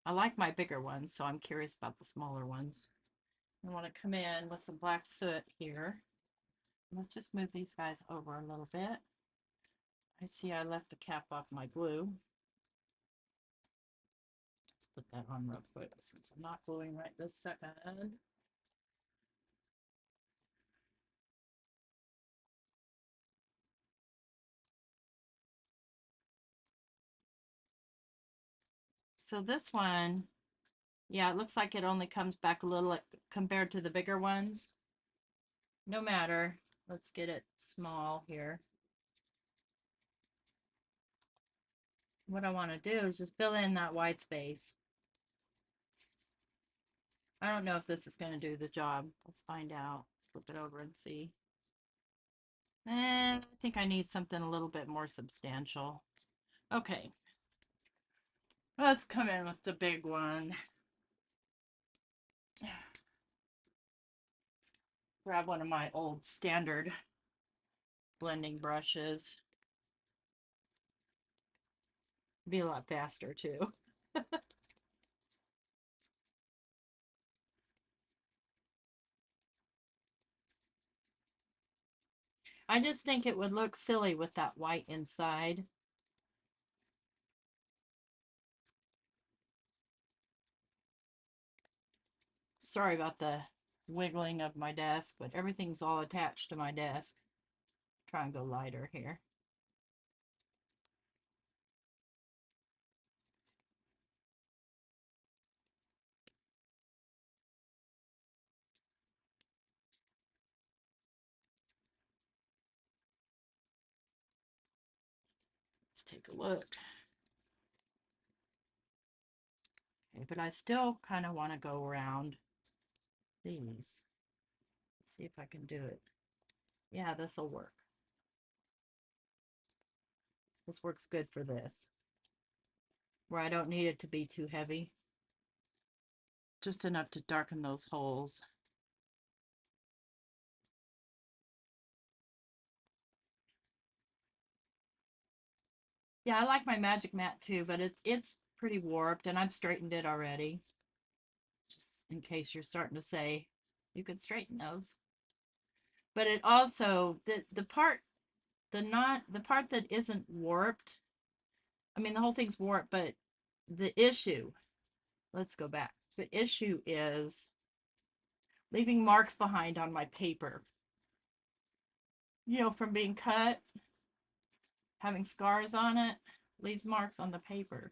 I like my bigger ones, so I'm curious about the smaller ones. I want to come in with some black soot here. Let's just move these guys over a little bit. I see I left the cap off my glue. Let's put that on real quick since I'm not gluing right this second. So this one, yeah, it looks like it only comes back a little compared to the bigger ones. No matter. Let's get it small here. What I want to do is just fill in that white space. I don't know if this is going to do the job. Let's find out. Let's flip it over and see. I think I need something a little bit more substantial. Okay. Let's come in with the big one. Grab one of my old standard blending brushes. Be a lot faster too. I just think it would look silly with that white inside. Sorry about the wiggling of my desk, but everything's all attached to my desk. Try and go lighter here. Let's take a look. Okay, but I still kind of want to go around these. Let's see if I can do it. Yeah, this will work. This works good for this, where I don't need it to be too heavy. Just enough to darken those holes. Yeah, I like my magic mat too, but it's pretty warped and I've straightened it already. Just in case you're starting to say you could straighten those. But it also the part the part that isn't warped, I mean the whole thing's warped, but the issue, let's go back. The issue is leaving marks behind on my paper. You know, from being cut, having scars on it, leaves marks on the paper.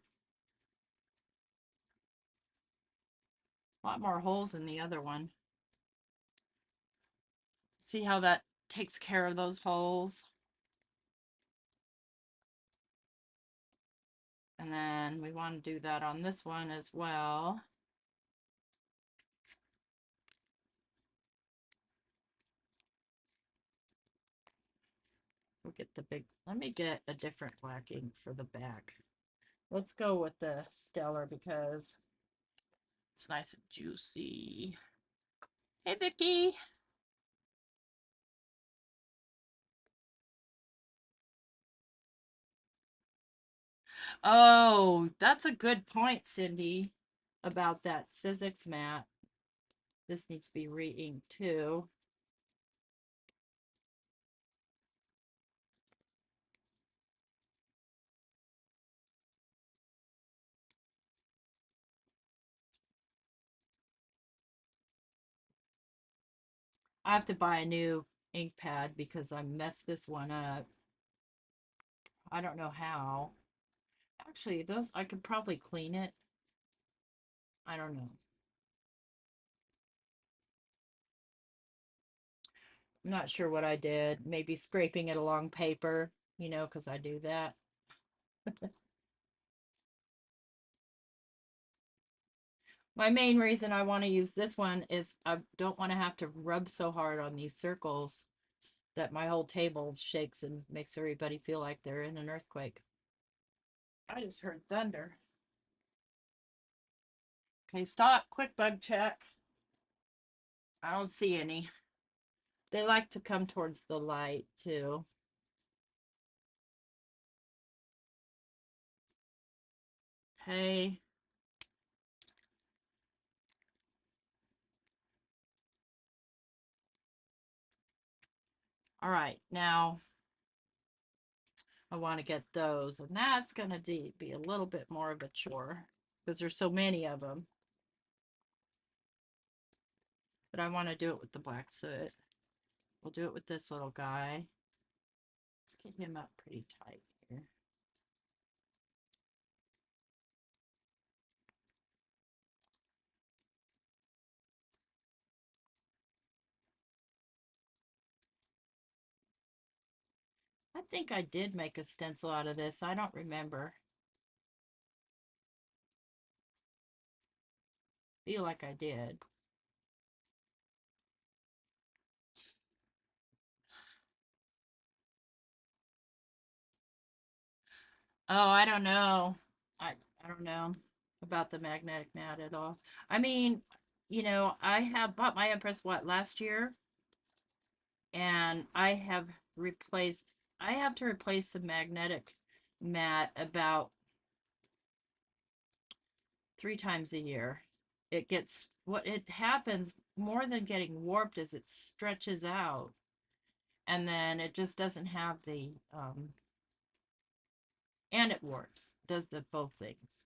A lot more holes in the other one. See how that takes care of those holes? And then we want to do that on this one as well. We'll get the big, let me get a different black ink for the back. Let's go with the Stellar because it's nice and juicy. Hey, Vicky. Oh, that's a good point, Cindy, about that Sizzix mat. This needs to be re-inked too. I have to buy a new ink pad because I messed this one up. I don't know how. Actually, those I could probably clean it. I don't know. I'm not sure what I did. Maybe scraping it along paper, because I do that. My main reason I want to use this one is I don't want to have to rub so hard on these circles that my whole table shakes and makes everybody feel like they're in an earthquake. I just heard thunder. Okay, stop. Quick bug check. I don't see any. They like to come towards the light too. Okay. All right. Now I want to get those, and that's going to be a little bit more of a chore because there's so many of them. But I want to do it with the black soot. We'll do it with this little guy. Let's get him up pretty tight here. I think I did make a stencil out of this. I don't remember. Feel like I did. Oh, I don't know. I don't know about the magnetic mat at all. I mean, I have bought my Empress last year, and I have to replace the magnetic mat about 3 times a year. What it happens more than getting warped is it stretches out, and then it just doesn't have and it warps, does the both things.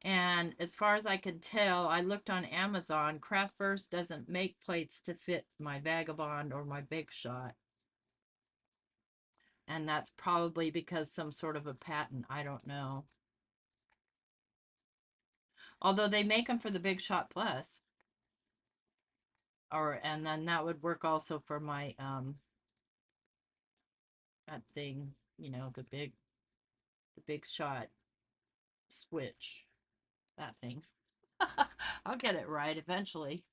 And as far as I could tell, I looked on Amazon, Craftverse doesn't make plates to fit my Vagabond or my Big Shot. And that's probably because some sort of a patent, I don't know. Although they make them for the Big Shot Plus. And then that would work also for my that thing, the big shot switch. That thing. I'll get it right eventually.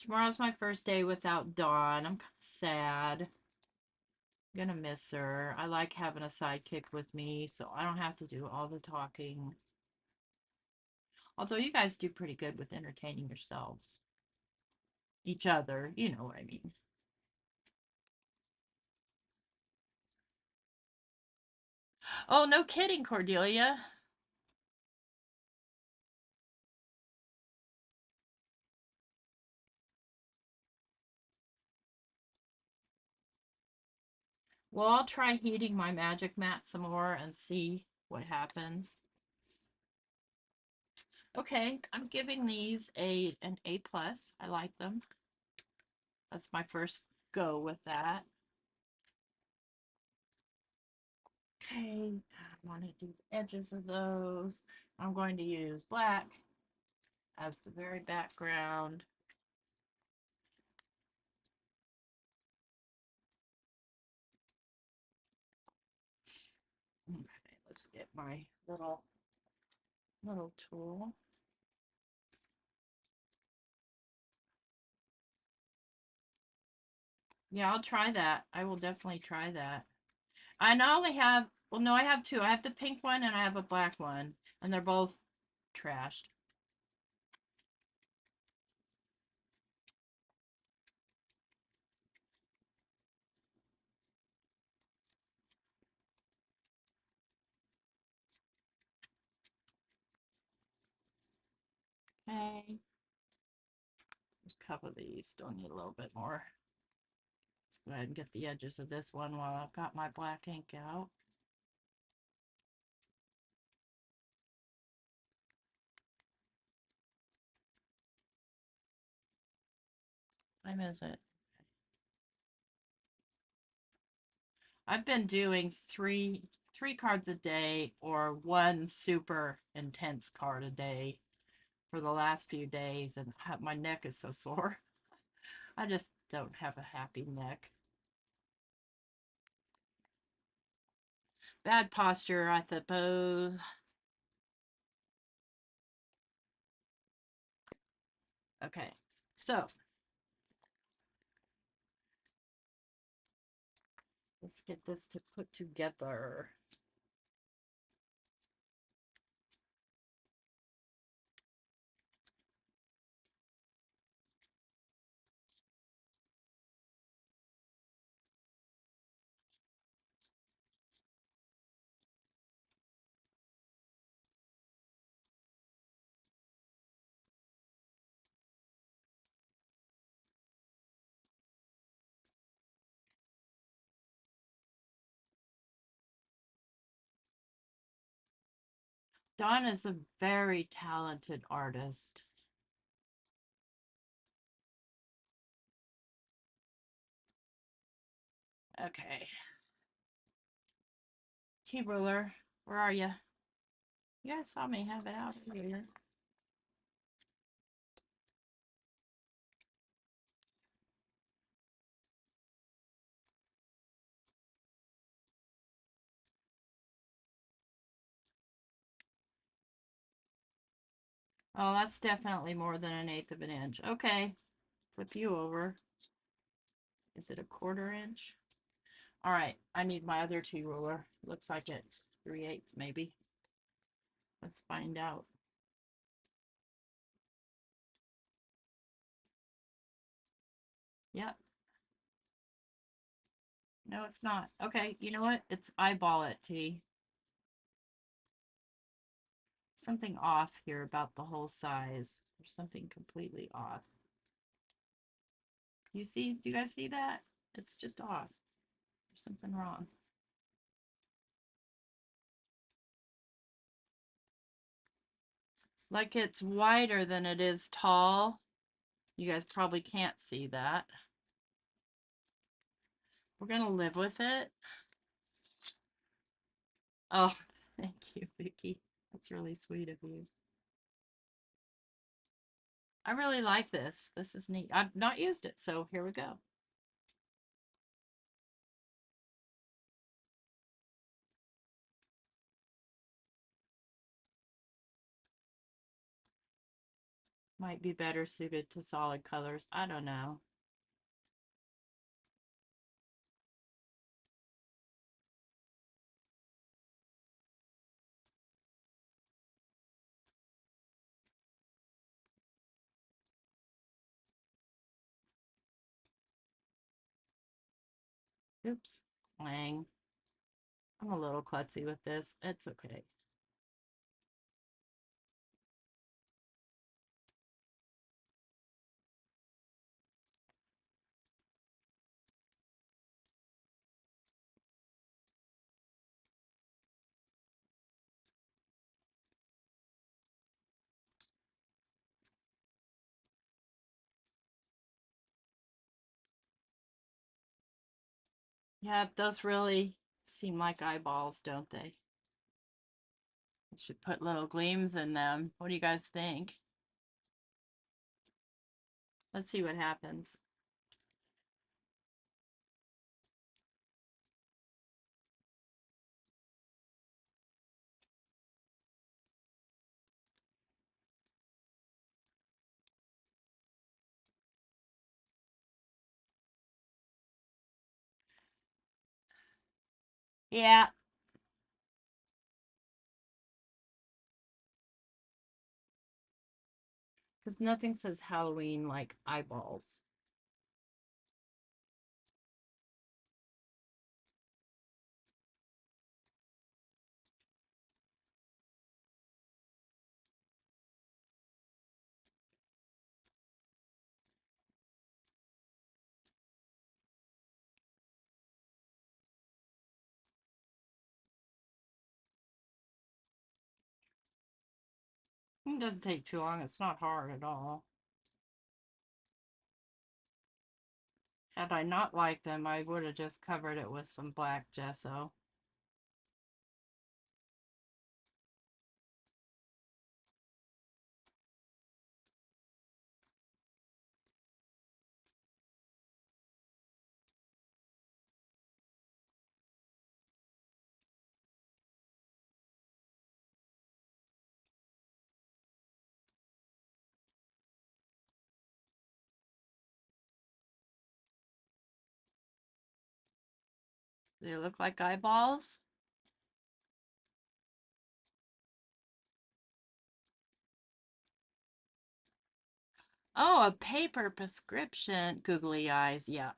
Tomorrow's my first day without Dawn. I'm kind of sad. I'm gonna miss her. I like having a sidekick with me, so I don't have to do all the talking. Although you guys do pretty good with entertaining yourselves. Each other, you know what I mean. Oh, no kidding, Cordelia. Well, I'll try heating my magic mat some more and see what happens. Okay, I'm giving these an A plus. I like them. That's my first go with that. Okay, I want to do the edges of those. I'm going to use black as the very background. Okay, let's get my little tool. Yeah, I'll try that. I will definitely try that. I not only have Well, no, I have two. I have the pink one and I have a black one, and they're both trashed. Okay. There's a couple of these. Still need a little bit more. Let's go ahead and get the edges of this one while I've got my black ink out. What time is it? I've been doing three cards a day or one super intense card a day for the last few days, and my neck is so sore. I just don't have a happy neck. Bad posture, I suppose. Okay, so let's get this to put together. Dawn is a very talented artist. Okay. T-ruler, where are you? You guys saw me have it out here. Oh, that's definitely more than 1/8 of an inch. Okay, flip you over. Is it a 1/4 inch? All right, I need my other T-ruler. Looks like it's 3/8 maybe. Let's find out. Yep. No, it's not. Okay, you know what? It's eyeball it, T. Something off here about the whole size. There's something completely off. You see? Do you guys see that? It's just off. There's something wrong. Like it's wider than it is tall. You guys probably can't see that. We're gonna live with it. Oh, thank you, Vicky. That's really sweet of you. I really like this. This is neat. I've not used it, so here we go. Might be better suited to solid colors. I don't know. Oops. Clang. I'm a little klutzy with this. It's okay. Yeah, those really seem like eyeballs, don't they? I should put little gleams in them. What do you guys think? Let's see what happens. Yeah, Because nothing says Halloween like eyeballs. It doesn't take too long. It's not hard at all. Had I not liked them, I would have just covered it with some black gesso. Do they look like eyeballs? Oh, a paper prescription. Googly eyes, yeah.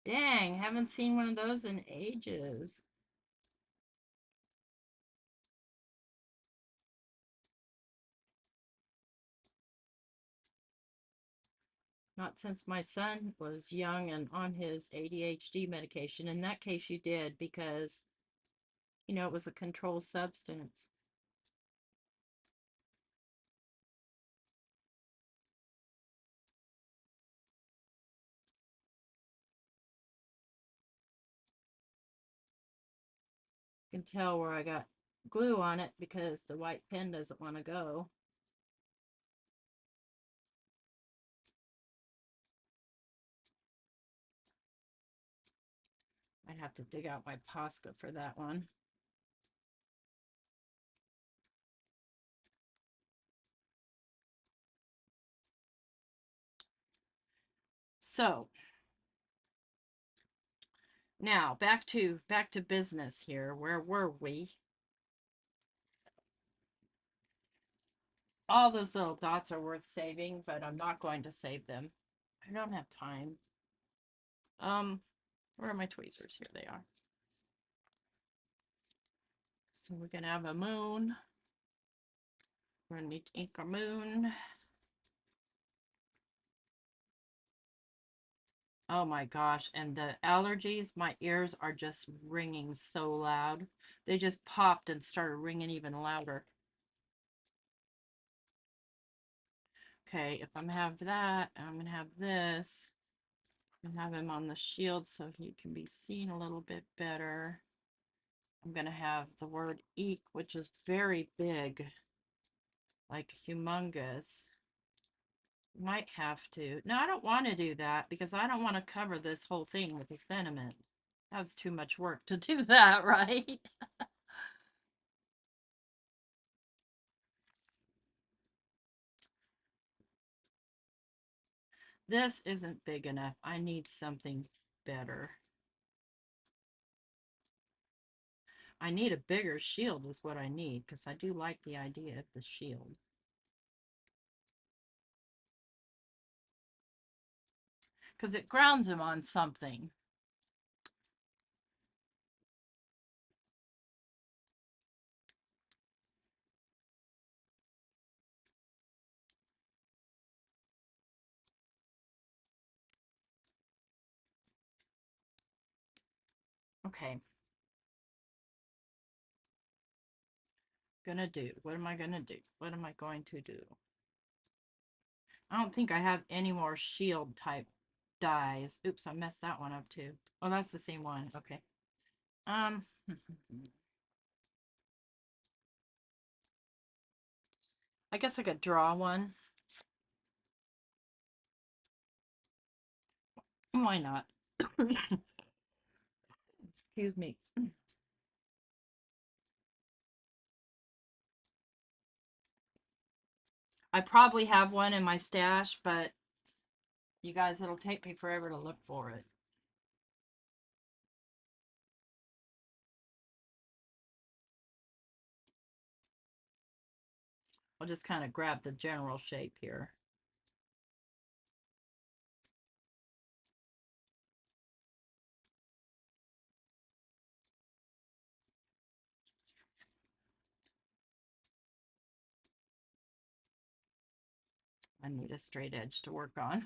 Dang, haven't seen one of those in ages. Not since my son was young and on his ADHD medication. In that case, you did because, it was a controlled substance. You can tell where I got glue on it because the white pen doesn't want to go. I'd have to dig out my Posca for that one. So now back to business here. Where were we? All those little dots are worth saving, but I'm not going to save them. I don't have time. Where are my tweezers? Here they are. So we're gonna have a moon. We're gonna need to ink our moon. Oh my gosh, and the allergies, my ears are just ringing so loud. They just popped and started ringing even louder. Okay, if I'm gonna have that, I'm gonna have this. And have him on the shield so he can be seen a little bit better. I'm gonna have the word eek, which is very big, like humongous. Might have to. No, I don't want to do that because I don't want to cover this whole thing with the sentiment. That was too much work to do that, right? This isn't big enough. I need something better. I need a bigger shield is what I need because I do like the idea of the shield. Because it grounds him on something. Okay. Gonna do? What am I gonna do? What am I going to do? I don't think I have any more shield type dies. Oops, I messed that one up too. Oh, that's the same one. Okay. Um, I guess I could draw one. Why not? Excuse me. I probably have one in my stash, but you guys, it'll take me forever to look for it. I'll just kind of grab the general shape here. I need a straight edge to work on.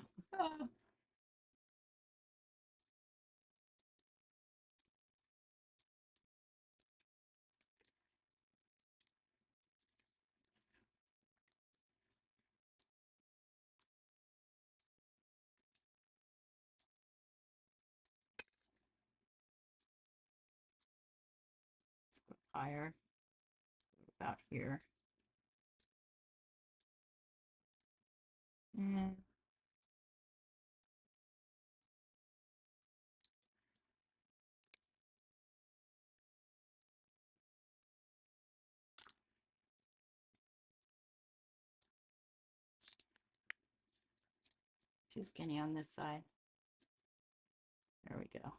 Higher, about here. And too skinny on this side. There we go.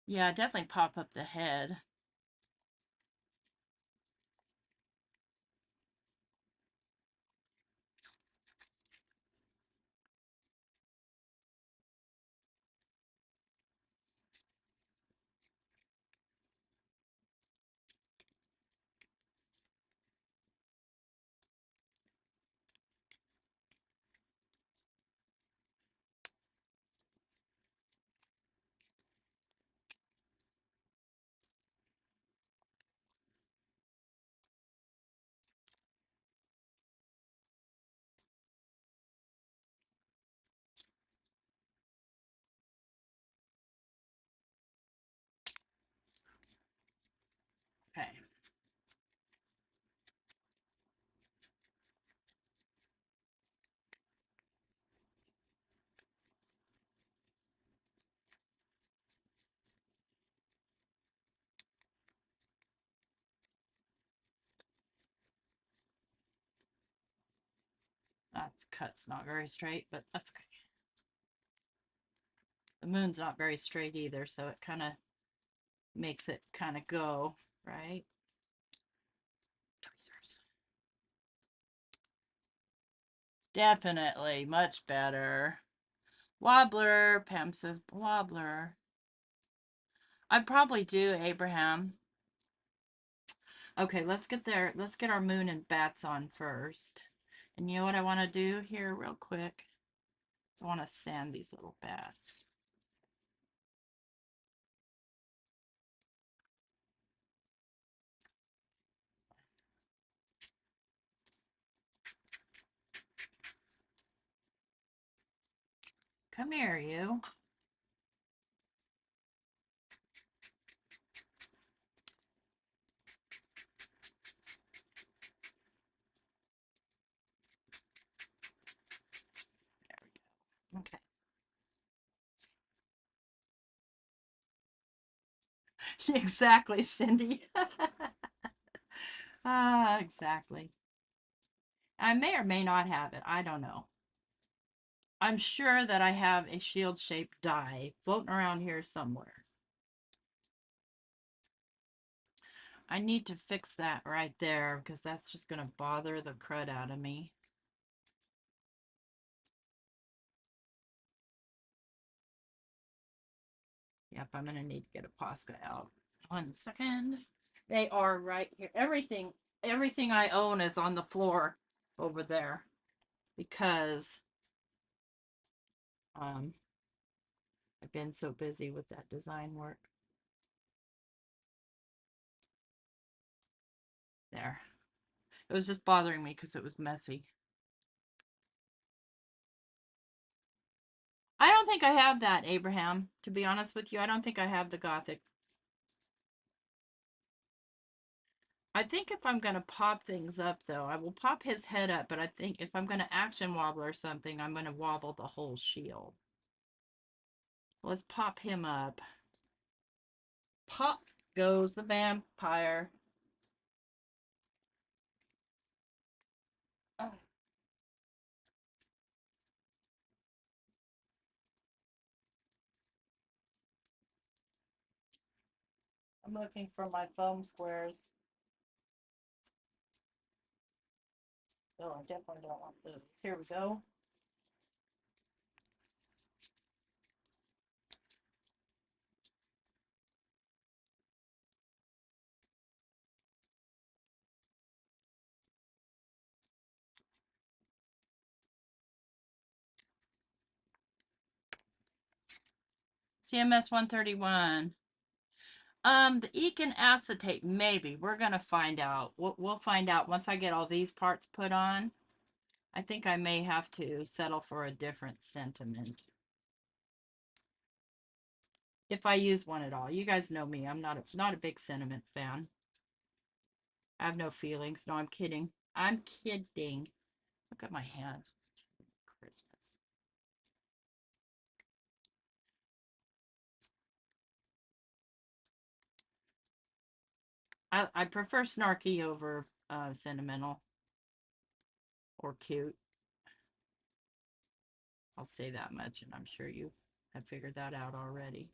Yeah, definitely pop up the head. Okay. That's cut's not very straight, but that's okay. The moon's not very straight either, so it kind of makes it kind of go, right? Tweezers. Definitely much better. Wobbler, Pam says wobbler. I'd probably do Abraham. Okay, let's get there. Let's get our moon and bats on first. And you know what I want to do here real quick? I want to sand these little bats. Come here, you. There we go. Okay. Exactly, Cindy. Ah, exactly. I may or may not have it. I don't know. I'm sure that I have a shield-shaped die floating around here somewhere. I need to fix that right there because that's just going to bother the crud out of me. Yep, I'm going to need to get a Posca out. 1 second. They are right here. Everything I own is on the floor over there because I've been so busy with that design work. There. It was just bothering me because it was messy. I don't think I have that, Abraham. To be honest with you, I don't think I have the Gothic. I think if I'm going to pop things up, though, I will pop his head up, but I think if I'm going to action wobble or something, I'm going to wobble the whole shield. Let's pop him up. Pop goes the vampire. Oh. I'm looking for my foam squares. Oh, I definitely don't want those. Here we go. CMS 131. The econ acetate, maybe. We're gonna find out. We'll find out once I get all these parts put on. I think I may have to settle for a different sentiment. If I use one at all. You guys know me. I'm not a big sentiment fan. I have no feelings. No, I'm kidding. I'm kidding. Look at my hands. Christmas. I prefer snarky over sentimental or cute. I'll say that much, and I'm sure you have figured that out already.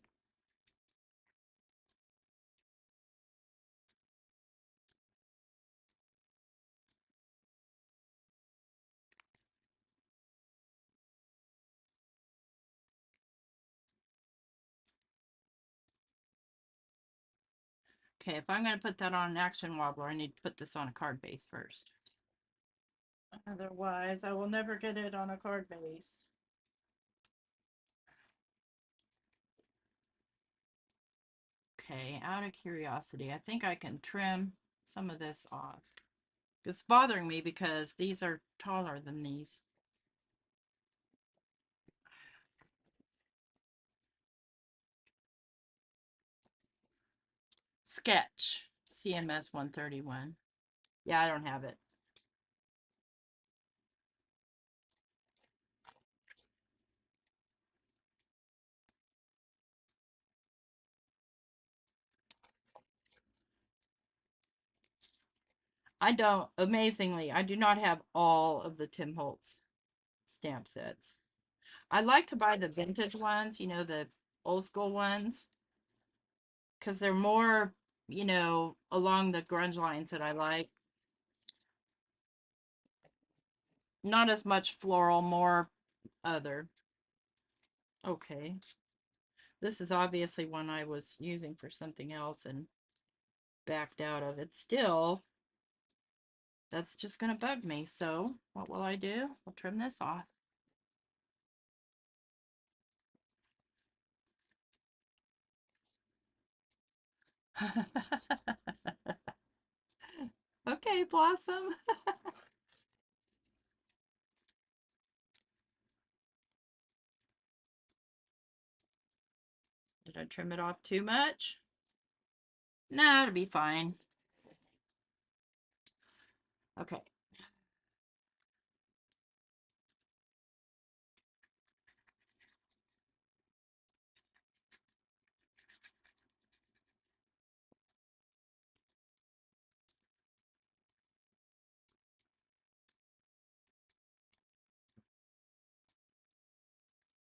Okay, if I'm going to put that on an action wobbler, I need to put this on a card base first. Otherwise, I will never get it on a card base. Okay, out of curiosity, I think I can trim some of this off. It's bothering me because these are taller than these. Sketch, CMS 131. Yeah, I don't have it. I don't, amazingly, I do not have all of the Tim Holtz stamp sets. I like to buy the vintage ones, you know, the old school ones, because they're more, you know, along the grunge lines that I like. Not as much floral, more other. Okay. This is obviously one I was using for something else and backed out of it. Still, that's just going to bug me. So what will I do? I'll trim this off. Okay, Blossom. Did I trim it off too much? No, it'll be fine. Okay.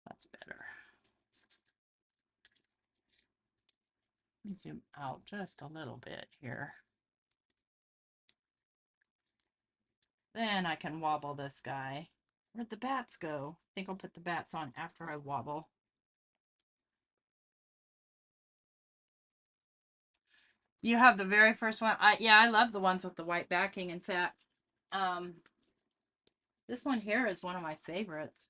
That's better. Let me zoom out just a little bit here. Then I can wobble this guy. Where'd the bats go? I think I'll put the bats on after I wobble. You have the very first one. Yeah, I love the ones with the white backing. In fact, this one here is one of my favorites.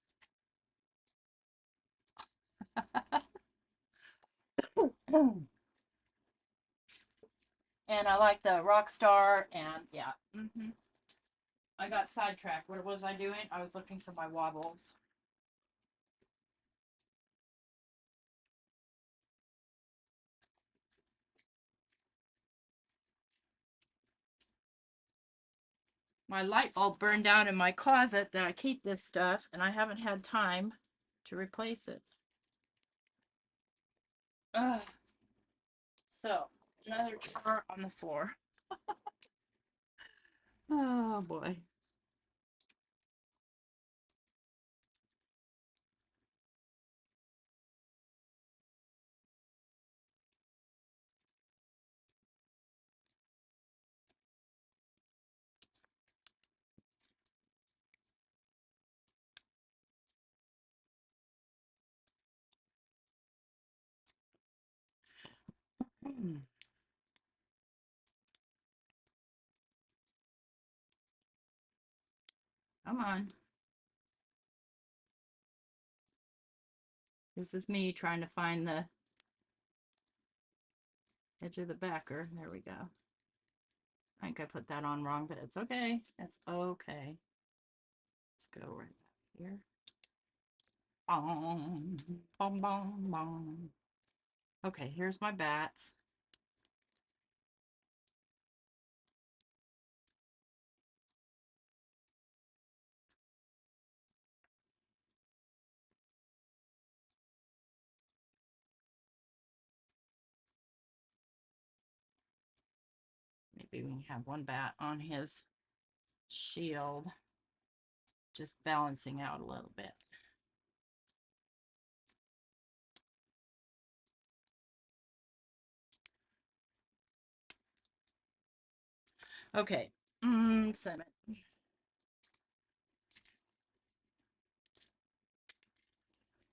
And I like the rock star, and yeah. I got sidetracked. What was I doing? I was looking for my wobbles. My light bulb burned out in my closet that I keep this stuff, and I haven't had time to replace it. Ugh. So, another chart on the floor. Oh boy. Come on. This is me trying to find the edge of the backer. There we go. I think I put that on wrong, but it's okay. It's okay. Let's go right back here. Bong, bong, bong, bong. Okay, here's my bats. Maybe we can have one bat on his shield, just balancing out a little bit. Okay, cinnamon.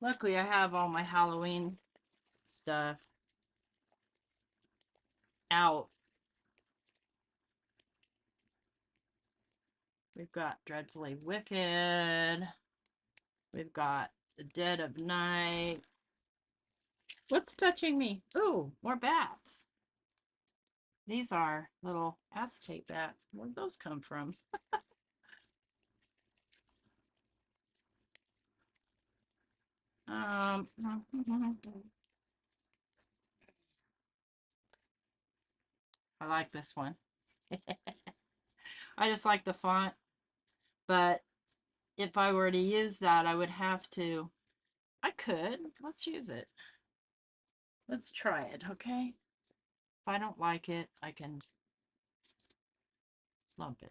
Luckily, I have all my Halloween stuff out. We've got Dreadfully Wicked. We've got The Dead of Night. What's touching me? Ooh, more bats. These are little acetate bats. Where'd those come from? I like this one. I just like the font, but if I were to use that, I would have to. I could. Let's use it. Let's try it, okay? If I don't like it, I can lump it.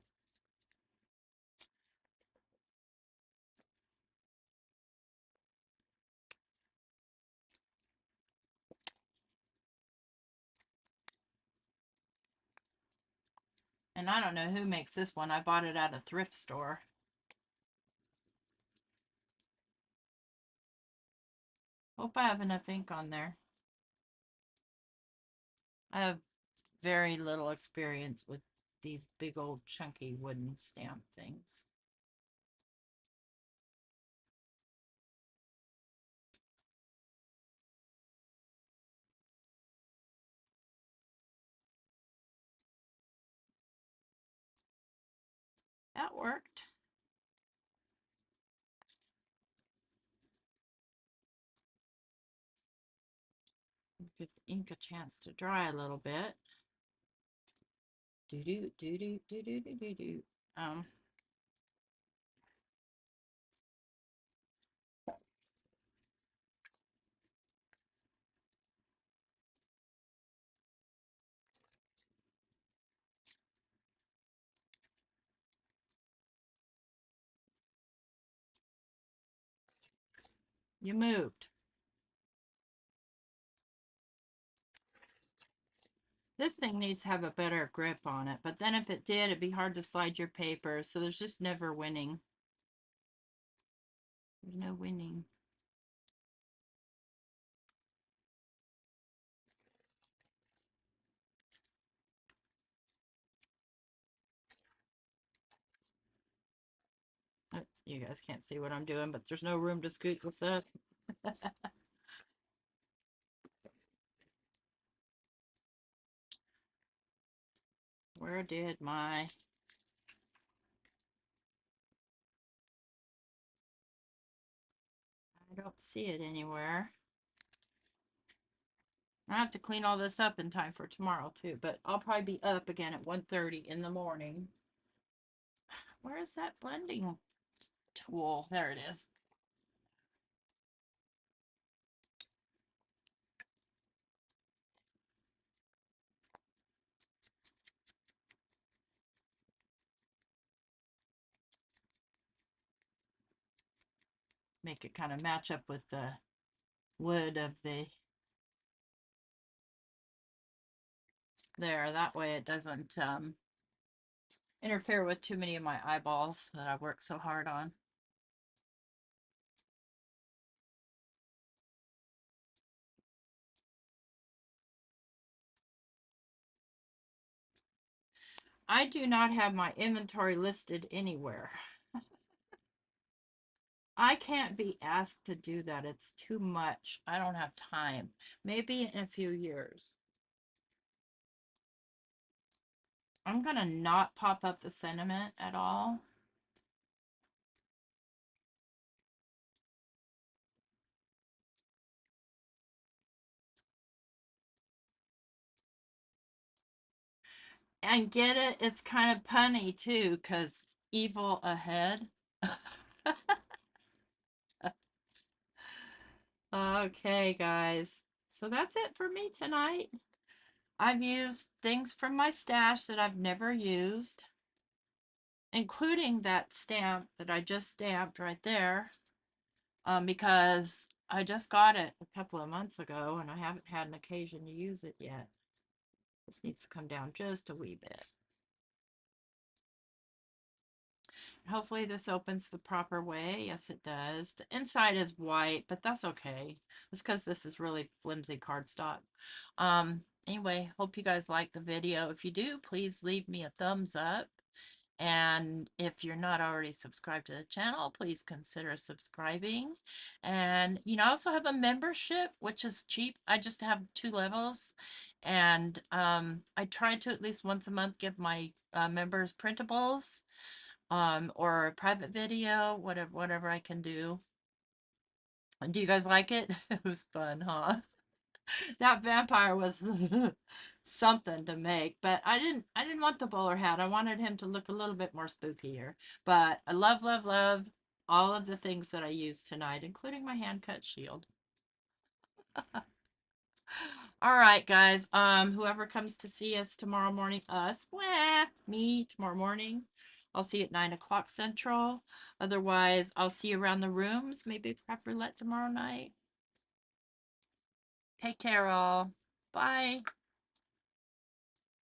And I don't know who makes this one. I bought it at a thrift store. Hope I have enough ink on there. I have very little experience with these big old chunky wooden stamp things. That worked. Give the ink a chance to dry a little bit. Do do do do do do do do do. You moved. This thing needs to have a better grip on it, but then if it did, it'd be hard to slide your paper, so there's just never winning. There's no winning. Oops, you guys can't see what I'm doing, but there's no room to scoot this up. Where did my... I don't see it anywhere. I have to clean all this up in time for tomorrow too, but I'll probably be up again at 1:30 in the morning. Where is that blending tool? There it is. Make it kind of match up with the wood of the... There, that way it doesn't interfere with too many of my eyeballs that I worked so hard on. I do not have my inventory listed anywhere. I can't be asked to do that. It's too much. I don't have time. Maybe in a few years. I'm going to not pop up the sentiment at all. And get it? It's kind of punny too, because evil ahead. Okay, guys. So that's it for me tonight. I've used things from my stash that I've never used, including that stamp that I just stamped right there, because I just got it a couple of months ago and I haven't had an occasion to use it yet. This needs to come down just a wee bit. Hopefully this opens the proper way. Yes, it does. The inside is white, but that's okay. It's because this is really flimsy cardstock. Anyway, hope you guys like the video. If you do, please leave me a thumbs up. And if you're not already subscribed to the channel, please consider subscribing. And, you know, I also have a membership, which is cheap. I just have 2 levels. And I try to at least once a month give my members printables, or a private video, whatever I can do. Do you guys like it? It was fun, huh? That vampire was something to make, but I didn't want the bowler hat. I wanted him to look a little bit more spookier. But I love all of the things that I used tonight, including my hand cut shield. All right, guys. Whoever comes to see us tomorrow morning, me tomorrow morning. I'll see you at 9 o'clock Central. Otherwise, I'll see you around the rooms. Maybe craft roulette tomorrow night. Take care, all. Bye.